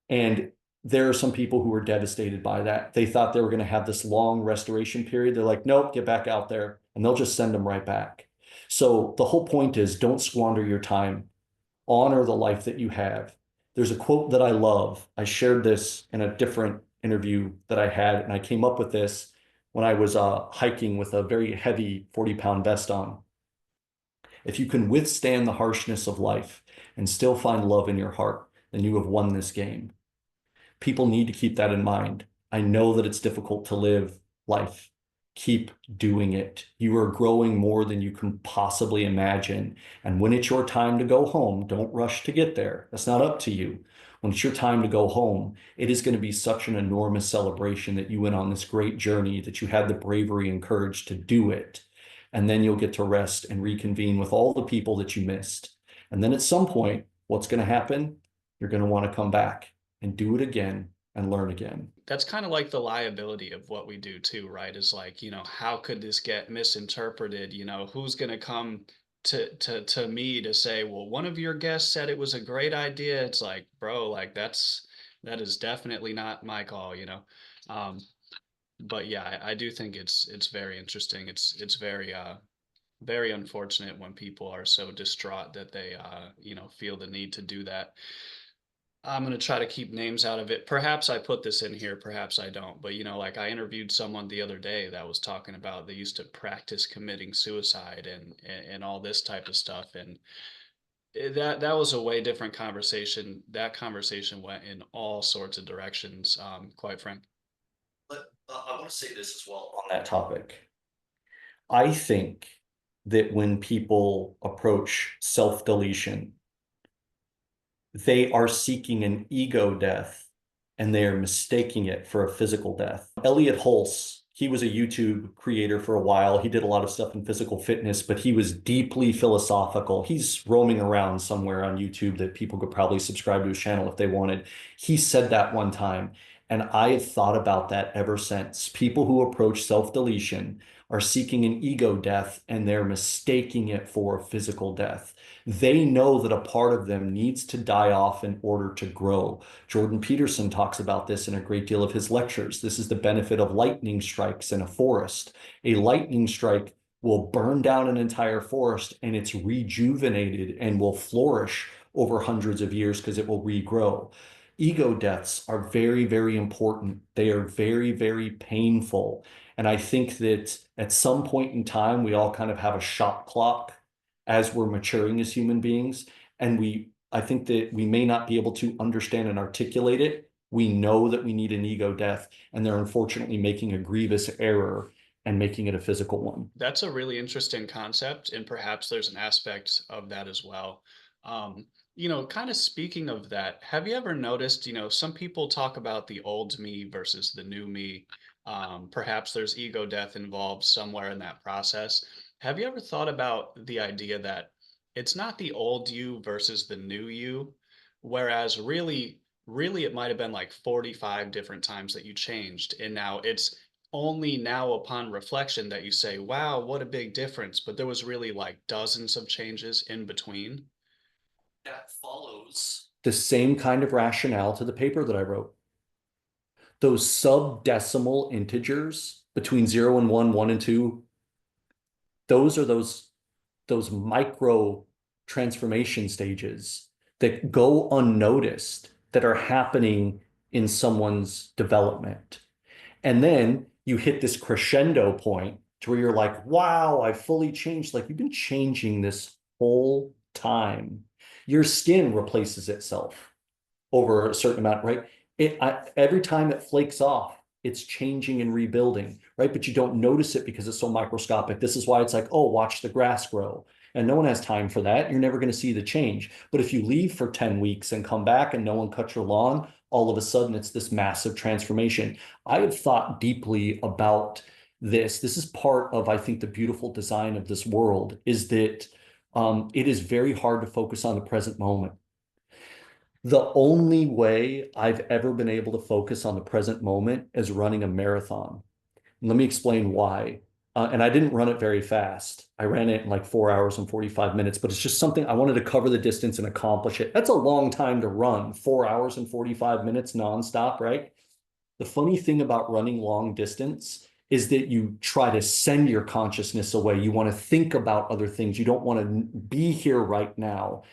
S1: And there are some people who were devastated by that. They thought they were going to have this long restoration period. They're like, nope, get back out there. And they'll just send them right back. So the whole point is, don't squander your time. Honor the life that you have. There's a quote that I love. I shared this in a different interview that I had, and I came up with this when I was hiking with a very heavy 40-pound vest on. If you can withstand the harshness of life and still find love in your heart, then you have won this game. People need to keep that in mind. I know that it's difficult to live life. Keep doing it. You are growing more than you can possibly imagine. And when it's your time to go home, don't rush to get there. That's not up to you. When it's your time to go home, it is going to be such an enormous celebration that you went on this great journey, that you had the bravery and courage to do it. And then you'll get to rest and reconvene with all the people that you missed. And then at some point, what's going to happen? You're going to want to come back and do it again and learn again.
S2: That's kind of like the liability of what we do too, right? Is like, how could this get misinterpreted? Who's going to come to me to say, well, one of your guests said it was a great idea. It's like, bro, like that is definitely not my call. But yeah, I do think it's very interesting. It's very unfortunate when people are so distraught that they feel the need to do that. I'm going to try to keep names out of it. Perhaps I put this in here, perhaps I don't. But, like I interviewed someone the other day that was talking about they used to practice committing suicide and all this type of stuff. And that was a way different conversation. That conversation went in all sorts of directions, quite frankly.
S1: But I want to say this as well on that topic. I think that when people approach self-deletion, they are seeking an ego death and they are mistaking it for a physical death. Elliot Hulse, he was a YouTube creator for a while. He did a lot of stuff in physical fitness, but he was deeply philosophical. He's roaming around somewhere on YouTube that people could probably subscribe to his channel if they wanted. He said that one time, and I have thought about that ever since. People who approach self-deletion are seeking an ego death, and they're mistaking it for a physical death. They know that a part of them needs to die off in order to grow. Jordan Peterson talks about this in a great deal of his lectures. This is the benefit of lightning strikes in a forest. A lightning strike will burn down an entire forest, and it's rejuvenated and will flourish over hundreds of years because it will regrow. Ego deaths are very, very important. They are very, very painful. And I think that at some point in time, we all kind of have a shot clock as we're maturing as human beings. And I think that we may not be able to understand and articulate it. We know that we need an ego death, and they're unfortunately making a grievous error and making it a physical one.
S2: That's a really interesting concept, and perhaps there's an aspect of that as well. Kind of speaking of that, have you ever noticed, some people talk about the old me versus the new me. Perhaps there's ego death involved somewhere in that process. Have you ever thought about the idea that it's not the old you versus the new you, whereas really it might have been like 45 different times that you changed, and now it's only now upon reflection that you say, wow, what a big difference. But there was really like dozens of changes in between.
S1: That follows the same kind of rationale to the paper that I wrote. Those sub-decimal integers between 0 and 1, 1 and 2, those are those micro transformation stages that go unnoticed that are happening in someone's development. And then you hit this crescendo point to where you're like, wow, I fully changed. Like, you've been changing this whole time. Your skin replaces itself over a certain amount, right? Every time it flakes off, it's changing and rebuilding, right? But you don't notice it because it's so microscopic. This is why it's like, oh, watch the grass grow. And no one has time for that. You're never going to see the change. But if you leave for 10 weeks and come back and no one cuts your lawn, all of a sudden it's this massive transformation. I have thought deeply about this. This is part of, I think, the beautiful design of this world is that it is very hard to focus on the present moment. The only way I've ever been able to focus on the present moment is running a marathon. Let me explain why. And I didn't run it very fast. I ran it in like 4 hours and 45 minutes, but it's just something I wanted to cover the distance and accomplish it. That's a long time to run, 4 hours and 45 minutes nonstop, right? The funny thing about running long distance is that you try to send your consciousness away. You want to think about other things. You don't want to be here right now.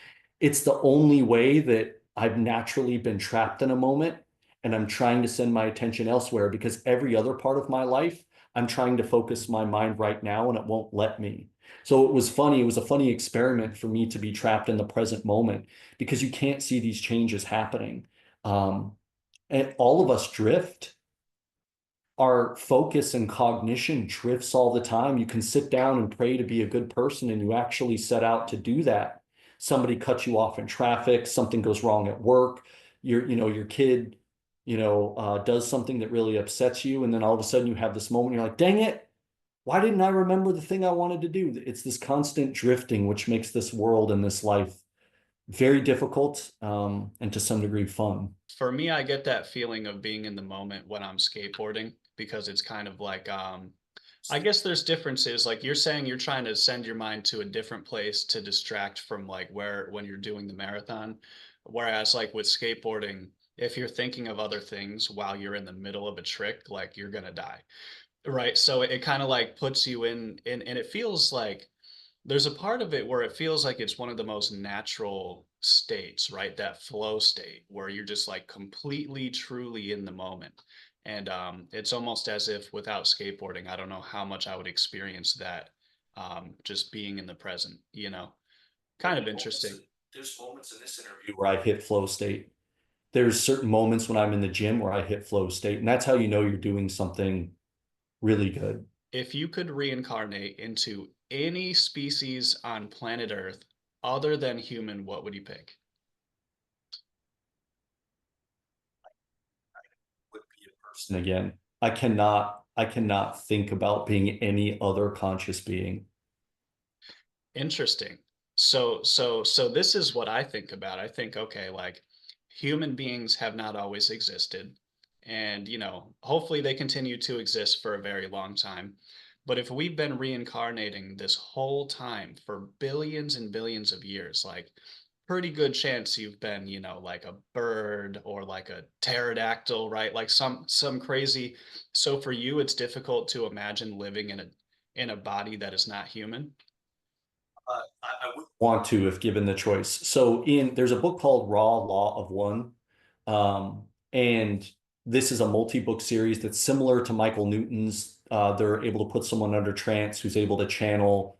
S1: It's the only way that I've naturally been trapped in a moment, and I'm trying to send my attention elsewhere because every other part of my life, I'm trying to focus my mind right now and it won't let me. So it was funny. It was a funny experiment for me to be trapped in the present moment because you can't see these changes happening. And all of us drift. Our focus and cognition drifts all the time. You can sit down and pray to be a good person, and you actually set out to do that. Somebody cuts you off in traffic, something goes wrong at work, your kid, does something that really upsets you, and then all of a sudden you have this moment, you're like, dang it, why didn't I remember the thing I wanted to do? It's this constant drifting, which makes this world and this life very difficult, and to some degree fun.
S2: For me, I get that feeling of being in the moment when I'm skateboarding because it's kind of like, I guess there's differences. Like you're saying, you're trying to send your mind to a different place to distract from like where when you're doing the marathon. Whereas like with skateboarding, if you're thinking of other things while you're in the middle of a trick, like you're gonna die. Right. So it kind of like puts you in, and it feels like there's a part of it where it feels like it's one of the most natural states, right? That flow state where you're just like completely, truly in the moment. And it's almost as if without skateboarding, I don't know how much I would experience that just being in the present, kind of interesting.
S1: There's moments in this interview where I hit flow state. There's certain moments when I'm in the gym where I hit flow state, and that's how you know you're doing something really good.
S2: If you could reincarnate into any species on planet Earth other than human, what would you pick?
S1: person again. I cannot think about being any other conscious being.
S2: Interesting. So this is what I think about. I think, okay, like human beings have not always existed. And, hopefully they continue to exist for a very long time. But if we've been reincarnating this whole time for billions and billions of years, like pretty good chance you've been, like a bird or like a pterodactyl, right? Like some crazy. So for you, it's difficult to imagine living in a body that is not human.
S1: I would want to if given the choice. So there's a book called Raw Law of One. And this is a multi-book series that's similar to Michael Newton's. They're able to put someone under trance who's able to channel,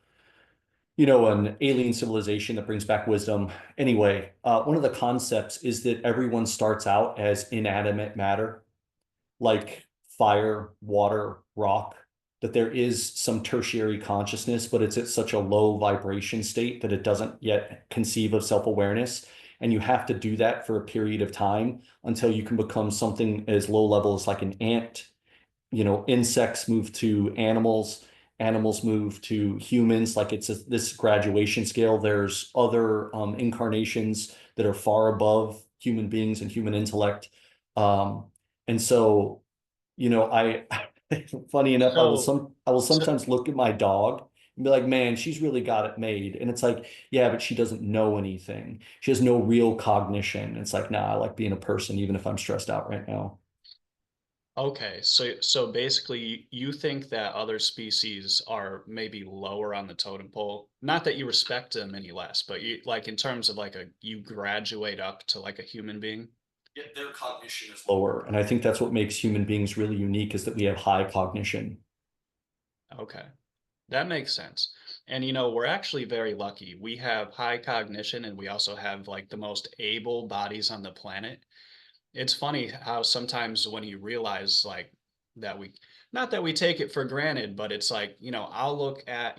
S1: an alien civilization that brings back wisdom. Anyway, one of the concepts is that everyone starts out as inanimate matter, like fire, water, rock, that there is some tertiary consciousness, but it's at such a low vibration state that it doesn't yet conceive of self-awareness. And you have to do that for a period of time until you can become something as low level as like an ant. Insects move to animals, animals move to humans. Like this graduation scale. There's other incarnations that are far above human beings and human intellect. And so I funny enough,
S2: So,
S1: I will
S2: so
S1: sometimes look at my dog and be like, man, she's really got it made. And it's like, yeah, but she doesn't know anything. She has no real cognition. It's like, nah, I like being a person, even if I'm stressed out right now.
S2: okay, so basically you think that other species are maybe lower on the totem pole. Not that you respect them any less, but you like in terms of like you graduate up to like a human being.
S1: Yet their cognition is lower. And I think that's what makes human beings really unique is that we have high cognition.
S2: Okay. That makes sense. And we're actually very lucky. We have high cognition and we also have like the most able bodies on the planet. It's funny how sometimes when you realize like that we not that we take it for granted, but it's like, I'll look at,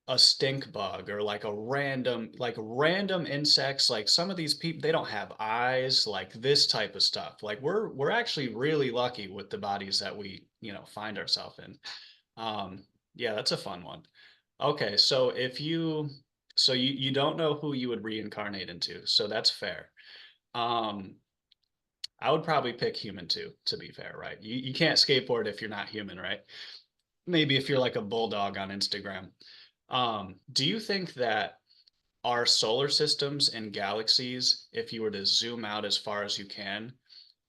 S2: a stink bug or like random insects, like some of these people they don't have eyes, like this type of stuff. Like we're actually really lucky with the bodies that we, find ourselves in. Yeah, that's a fun one. Okay, so you don't know who you would reincarnate into, so that's fair. Um, I would probably pick human too, to be fair, right? You can't skateboard if you're not human, right? Maybe if you're like a bulldog on Instagram. Do you think that our solar systems and galaxies, if you were to zoom out as far as you can,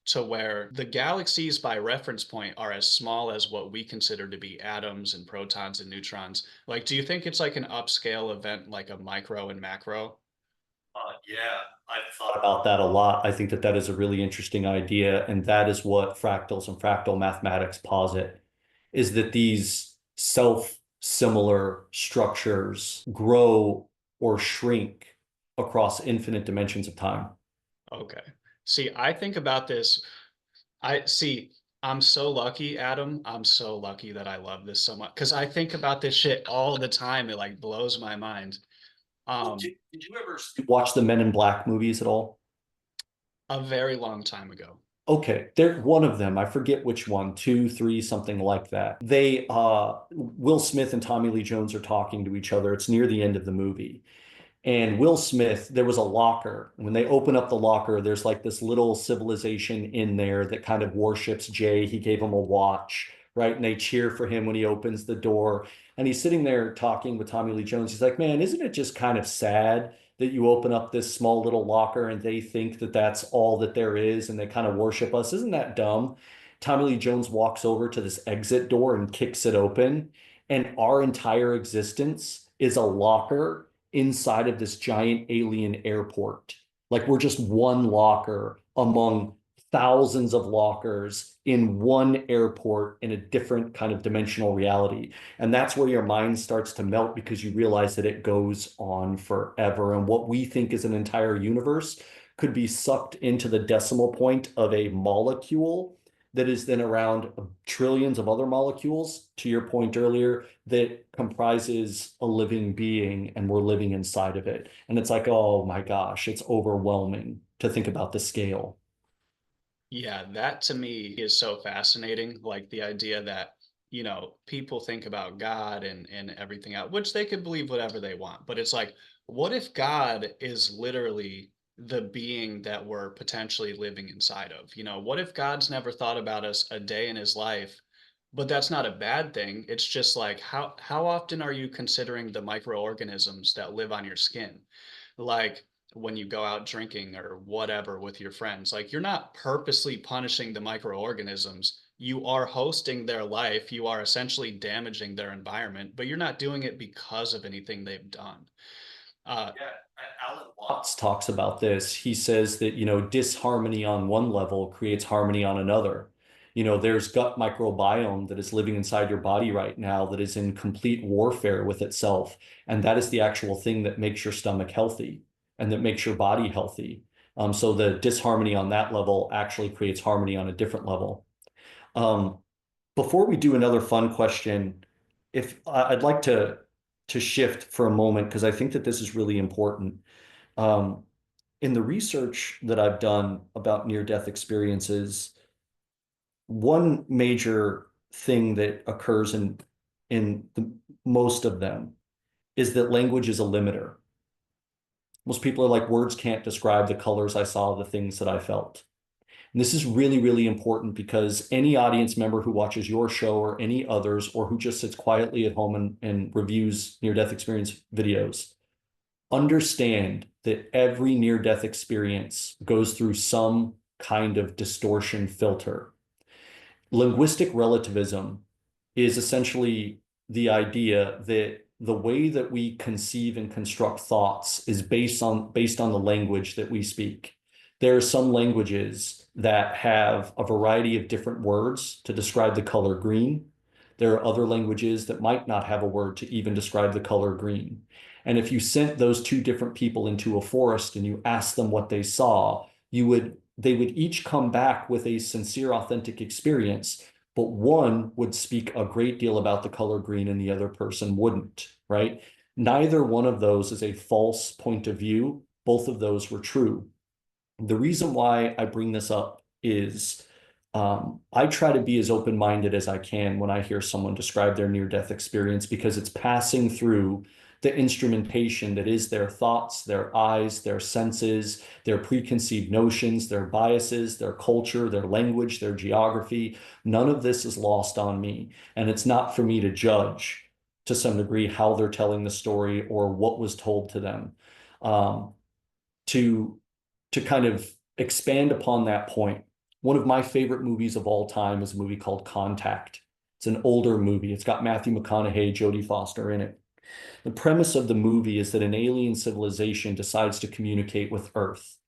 S2: to where the galaxies by reference point are as small as what we consider to be atoms and protons and neutrons. Like, do you think it's like an upscale event, like a micro and macro?
S1: Yeah, I've thought about that a lot. I think that that is a really interesting idea, and that is what fractals and fractal mathematics posit, is that these self-similar structures grow or shrink across infinite dimensions of time.
S2: Okay. See, I think about this. I see. I'm so lucky, Adam. I'm so lucky that I love this so much because I think about this shit all the time. It like blows my mind.
S1: Well,
S2: Um,
S1: did you ever watch the Men in Black movies at all?
S2: a very long time ago.
S1: Okay, they're one of them. I forget which one, two, three, something like that. Will Smith and Tommy Lee Jones are talking to each other. It's near the end of the movie. And Will Smith, there was a locker. When they open up the locker, there's like this little civilization in there that kind of worships Jay. He gave him a watch, right? And they cheer for him when he opens the door. And he's sitting there talking with Tommy Lee Jones. He's like, man, isn't it just kind of sad that you open up this small little locker and they think that that's all that there is and they kind of worship us? Isn't that dumb? Tommy Lee Jones walks over to this exit door and kicks it open. And our entire existence is a locker inside of this giant alien airport. Like we're just one locker among thousands of lockers in one airport in a different kind of dimensional reality. And that's where your mind starts to melt because you realize that it goes on forever. And what we think is an entire universe could be sucked into the decimal point of a molecule that is then around trillions of other molecules, to your point earlier, that comprises a living being and we're living inside of it. And it's like, oh my gosh, it's overwhelming to think about the scale.
S2: Yeah, that to me is so fascinating. Like the idea that, people think about God and everything else, which they could believe whatever they want. But it's like, what if God is literally the being that we're potentially living inside of? What if God's never thought about us a day in his life? But that's not a bad thing. It's just like how often are you considering the microorganisms that live on your skin? Like when you go out drinking or whatever with your friends. Like you're not purposely punishing the microorganisms. You are hosting their life. You are essentially damaging their environment, but you're not doing it because of anything they've done. Uh,
S1: Yeah, Alan Watts talks about this. He says that, disharmony on one level creates harmony on another. There's gut microbiome that is living inside your body right now that is in complete warfare with itself. And that is the actual thing that makes your stomach healthy and that makes your body healthy. So the disharmony on that level actually creates harmony on a different level. Um, Before we do another fun question, if I'd like to shift for a moment because I think that this is really important. Um, in the research that I've done about near-death experiences, one major thing that occurs in most of them is that language is a limiter. Most people are like, words can't describe the colors I saw, the things that I felt. And this is really, really important because any audience member who watches your show or any others, or who just sits quietly at home and reviews near-death experience videos, understand that every near-death experience goes through some kind of distortion filter. Linguistic relativism is essentially the idea that the way that we conceive and construct thoughts is based on the language that we speak. There are some languages that have a variety of different words to describe the color green. There are other languages that might not have a word to even describe the color green. And if you sent those two different people into a forest and you asked them what they saw, they would each come back with a sincere, authentic experience, but one would speak a great deal about the color green and the other person wouldn't, right? Neither one of those is a false point of view. Both of those were true. The reason why I bring this up is I try to be as open-minded as I can when I hear someone describe their near-death experience because it's passing through the instrumentation that is their thoughts, their eyes, their senses, their preconceived notions, their biases, their culture, their language, their geography. None of this is lost on me. And it's not for me to judge to some degree how they're telling the story or what was told to them. Um, to to kind of expand upon that point, one of my favorite movies of all time is a movie called Contact. It's an older movie. It's got Matthew McConaughey, Jodie Foster in it. The premise of the movie is that an alien civilization decides to communicate with Earth.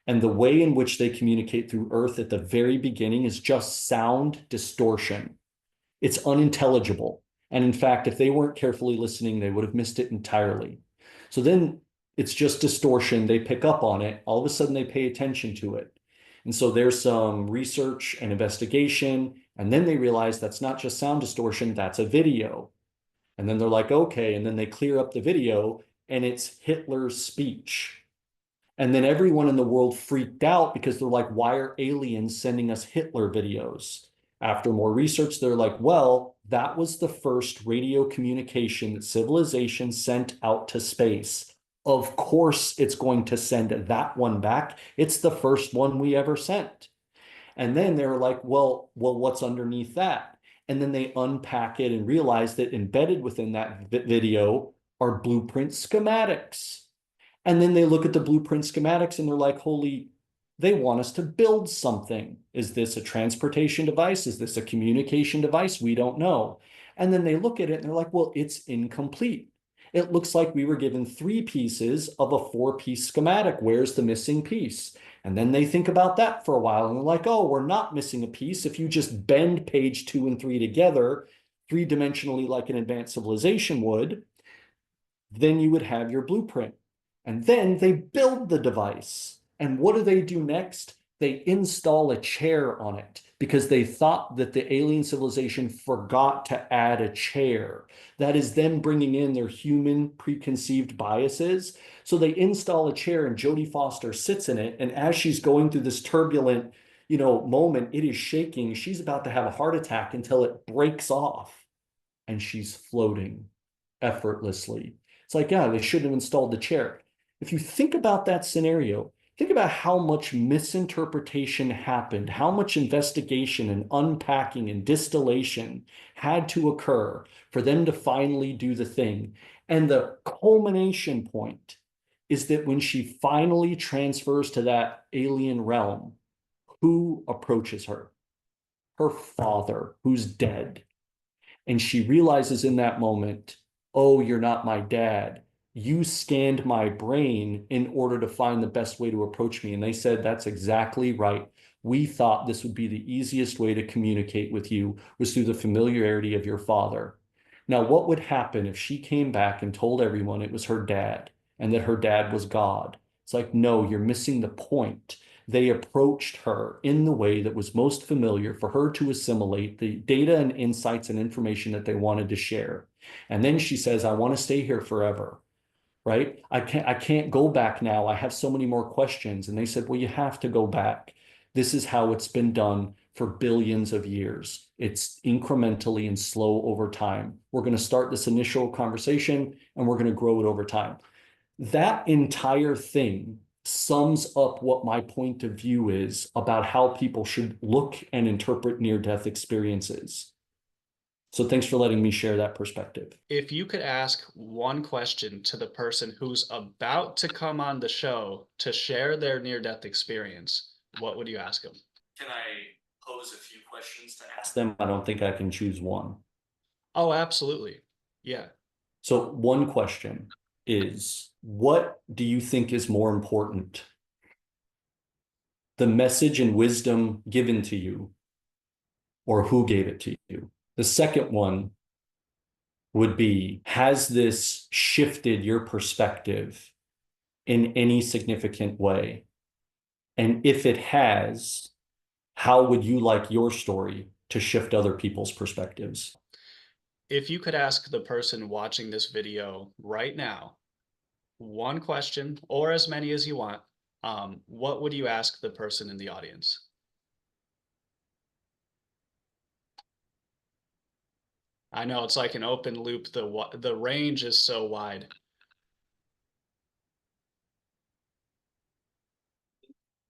S1: And the way in which they communicate through Earth at the very beginning is just sound distortion. It's unintelligible. And in fact, if they weren't carefully listening, they would have missed it entirely. So then it's just distortion. They pick up on it. All of a sudden, they pay attention to it. And so there's some research and investigation. And then they realize that's not just sound distortion, that's a video. And then they're like, okay. And then they clear up the video and it's Hitler's speech. And then everyone in the world freaked out because they're like, why are aliens sending us Hitler videos? After more research, they're like, well, that was the first radio communication that civilization sent out to space. Of course, it's going to send that one back. It's the first one we ever sent. And then they were like, well, what's underneath that? And then they unpack it and realize that embedded within that video are blueprint schematics. And then they look at the blueprint schematics and they're like, holy, they want us to build something. Is this a transportation device? Is this a communication device? We don't know. And then they look at it and they're like, well, it's incomplete. It looks like we were given 3 pieces of a 4-piece schematic. Where's the missing piece? And then they think about that for a while and they're like, oh, we're not missing a piece. If you just bend page 2 and 3 together, 3-dimensionally like an advanced civilization would, then you would have your blueprint. And then they build the device. And what do they do next? They install a chair on it because they thought that the alien civilization forgot to add a chair. That is them bringing in their human preconceived biases. So they install a chair and Jodie Foster sits in it. And as she's going through this turbulent, moment, it is shaking. She's about to have a heart attack until it breaks off and she's floating effortlessly. It's like, yeah, they shouldn't have installed the chair. If you think about that scenario, think about how much misinterpretation happened, how much investigation and unpacking and distillation had to occur for them to finally do the thing. And the culmination point is that when she finally transfers to that alien realm, who approaches her? Her father, who's dead. And she realizes in that moment, oh, you're not my dad. You scanned my brain in order to find the best way to approach me. And they said, that's exactly right. We thought this would be the easiest way to communicate with you was through the familiarity of your father. Now, what would happen if she came back and told everyone it was her dad and that her dad was God? It's like, no, you're missing the point. They approached her in the way that was most familiar for her to assimilate the data and insights and information that they wanted to share. And then she says, I want to stay here forever, right? I can't go back now. I have so many more questions. And they said, well, you have to go back. This is how it's been done for billions of years. It's incrementally and slow over time. We're going to start this initial conversation and we're going to grow it over time. That entire thing sums up what my point of view is about how people should look and interpret near-death experiences. So thanks for letting me share that perspective.
S2: If you could ask one question to the person who's about to come on the show to share their near-death experience, what would you ask them?
S1: Can I pose a few questions to ask them? I don't think I can choose one.
S2: Oh, absolutely. Yeah.
S1: So one question is, what do you think is more important? The message and wisdom given to you, or who gave it to you? The second one would be, has this shifted your perspective in any significant way? And if it has, how would you like your story to shift other people's perspectives?
S2: If you could ask the person watching this video right now one question or as many as you want, what would you ask the person in the audience? I know it's like an open loop. The range is so wide.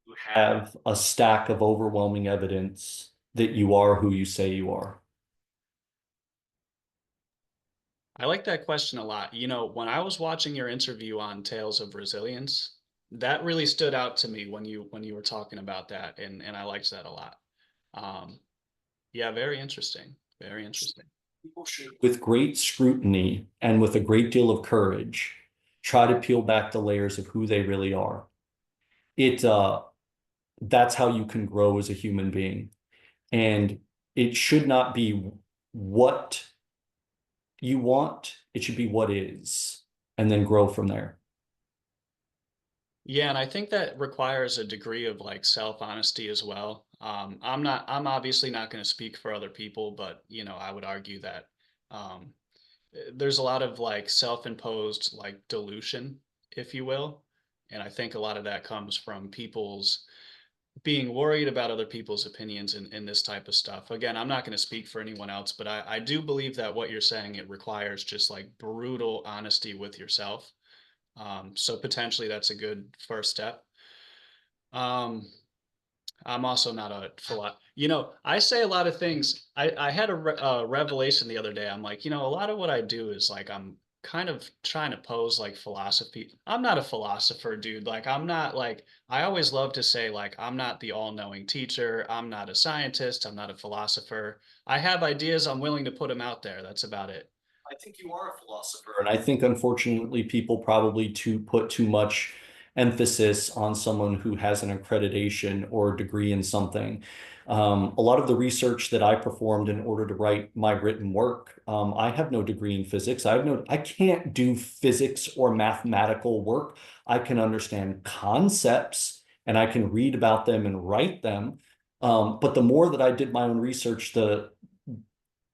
S1: You have a stack of overwhelming evidence that you are who you say you are.
S2: I like that question a lot. You know, when I was watching your interview on Tales of Resilience, that really stood out to me when you were talking about that, and I liked that a lot. Um, yeah, very interesting. Very interesting.
S1: People should, with great scrutiny and with a great deal of courage, try to peel back the layers of who they really are. It That's how you can grow as a human being. And it should not be what you want, it should be what is, and then grow from there.
S2: Yeah, and I think that requires a degree of like self-honesty as well. I'm obviously not going to speak for other people, but you know, I would argue that um, there's a lot of like self-imposed like dilution, if you will. And I think a lot of that comes from people's being worried about other people's opinions in this type of stuff. Again, I'm not going to speak for anyone else, but I do believe that what you're saying, it requires just like brutal honesty with yourself. So potentially that's a good first step. Um, I'm also not a you know, I say a lot of things. I had a revelation the other day. I'm like, you know, a lot of what I do is like I'm kind of trying to pose like philosophy. I'm not a philosopher, dude. Like I'm not like I always love to say like I'm not the all-knowing teacher. I'm not a scientist. I'm not a philosopher. I have ideas. I'm willing to put them out there. That's about it.
S1: I think you are a philosopher, and I think unfortunately people probably put too much emphasis on someone who has an accreditation or degree in something. A lot of the research that I performed in order to write my written work, I have no degree in physics. I can't do physics or mathematical work. I can understand concepts and I can read about them and write them. But the more that I did my own research, the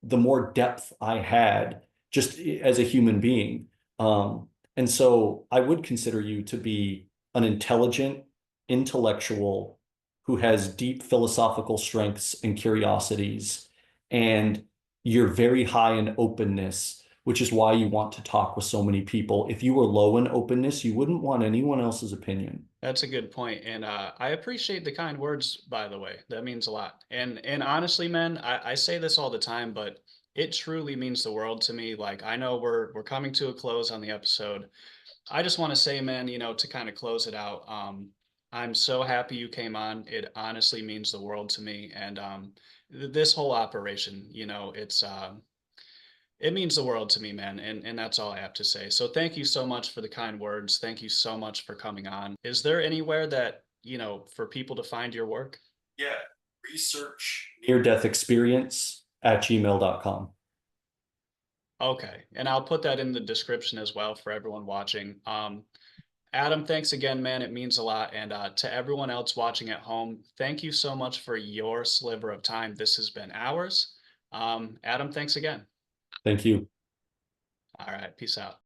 S1: more depth I had just as a human being. And so I would consider you to be an intelligent intellectual who has deep philosophical strengths and curiosities, and you're very high in openness, which is why you want to talk with so many people. If you were low in openness, you wouldn't want anyone else's opinion.
S2: That's a good point, and I appreciate the kind words, by the way. That means a lot. And honestly, man, I say this all the time, but it truly means the world to me. Like I know we're coming to a close on the episode. I just want to say, man, to kind of close it out, I'm so happy you came on. It honestly means the world to me, and this whole operation, it means the world to me, man, and that's all I have to say. So thank you so much for the kind words. Thank you so much for coming on. Is there anywhere that, for people to find your work?
S1: Yeah, research near death experience at gmail.com.
S2: Okay, and I'll put that in the description as well for everyone watching. Adam, thanks again, man. It means a lot. And to everyone else watching at home, thank you so much for your sliver of time. This has been ours. Adam, thanks again.
S1: Thank you.
S2: All right, peace out.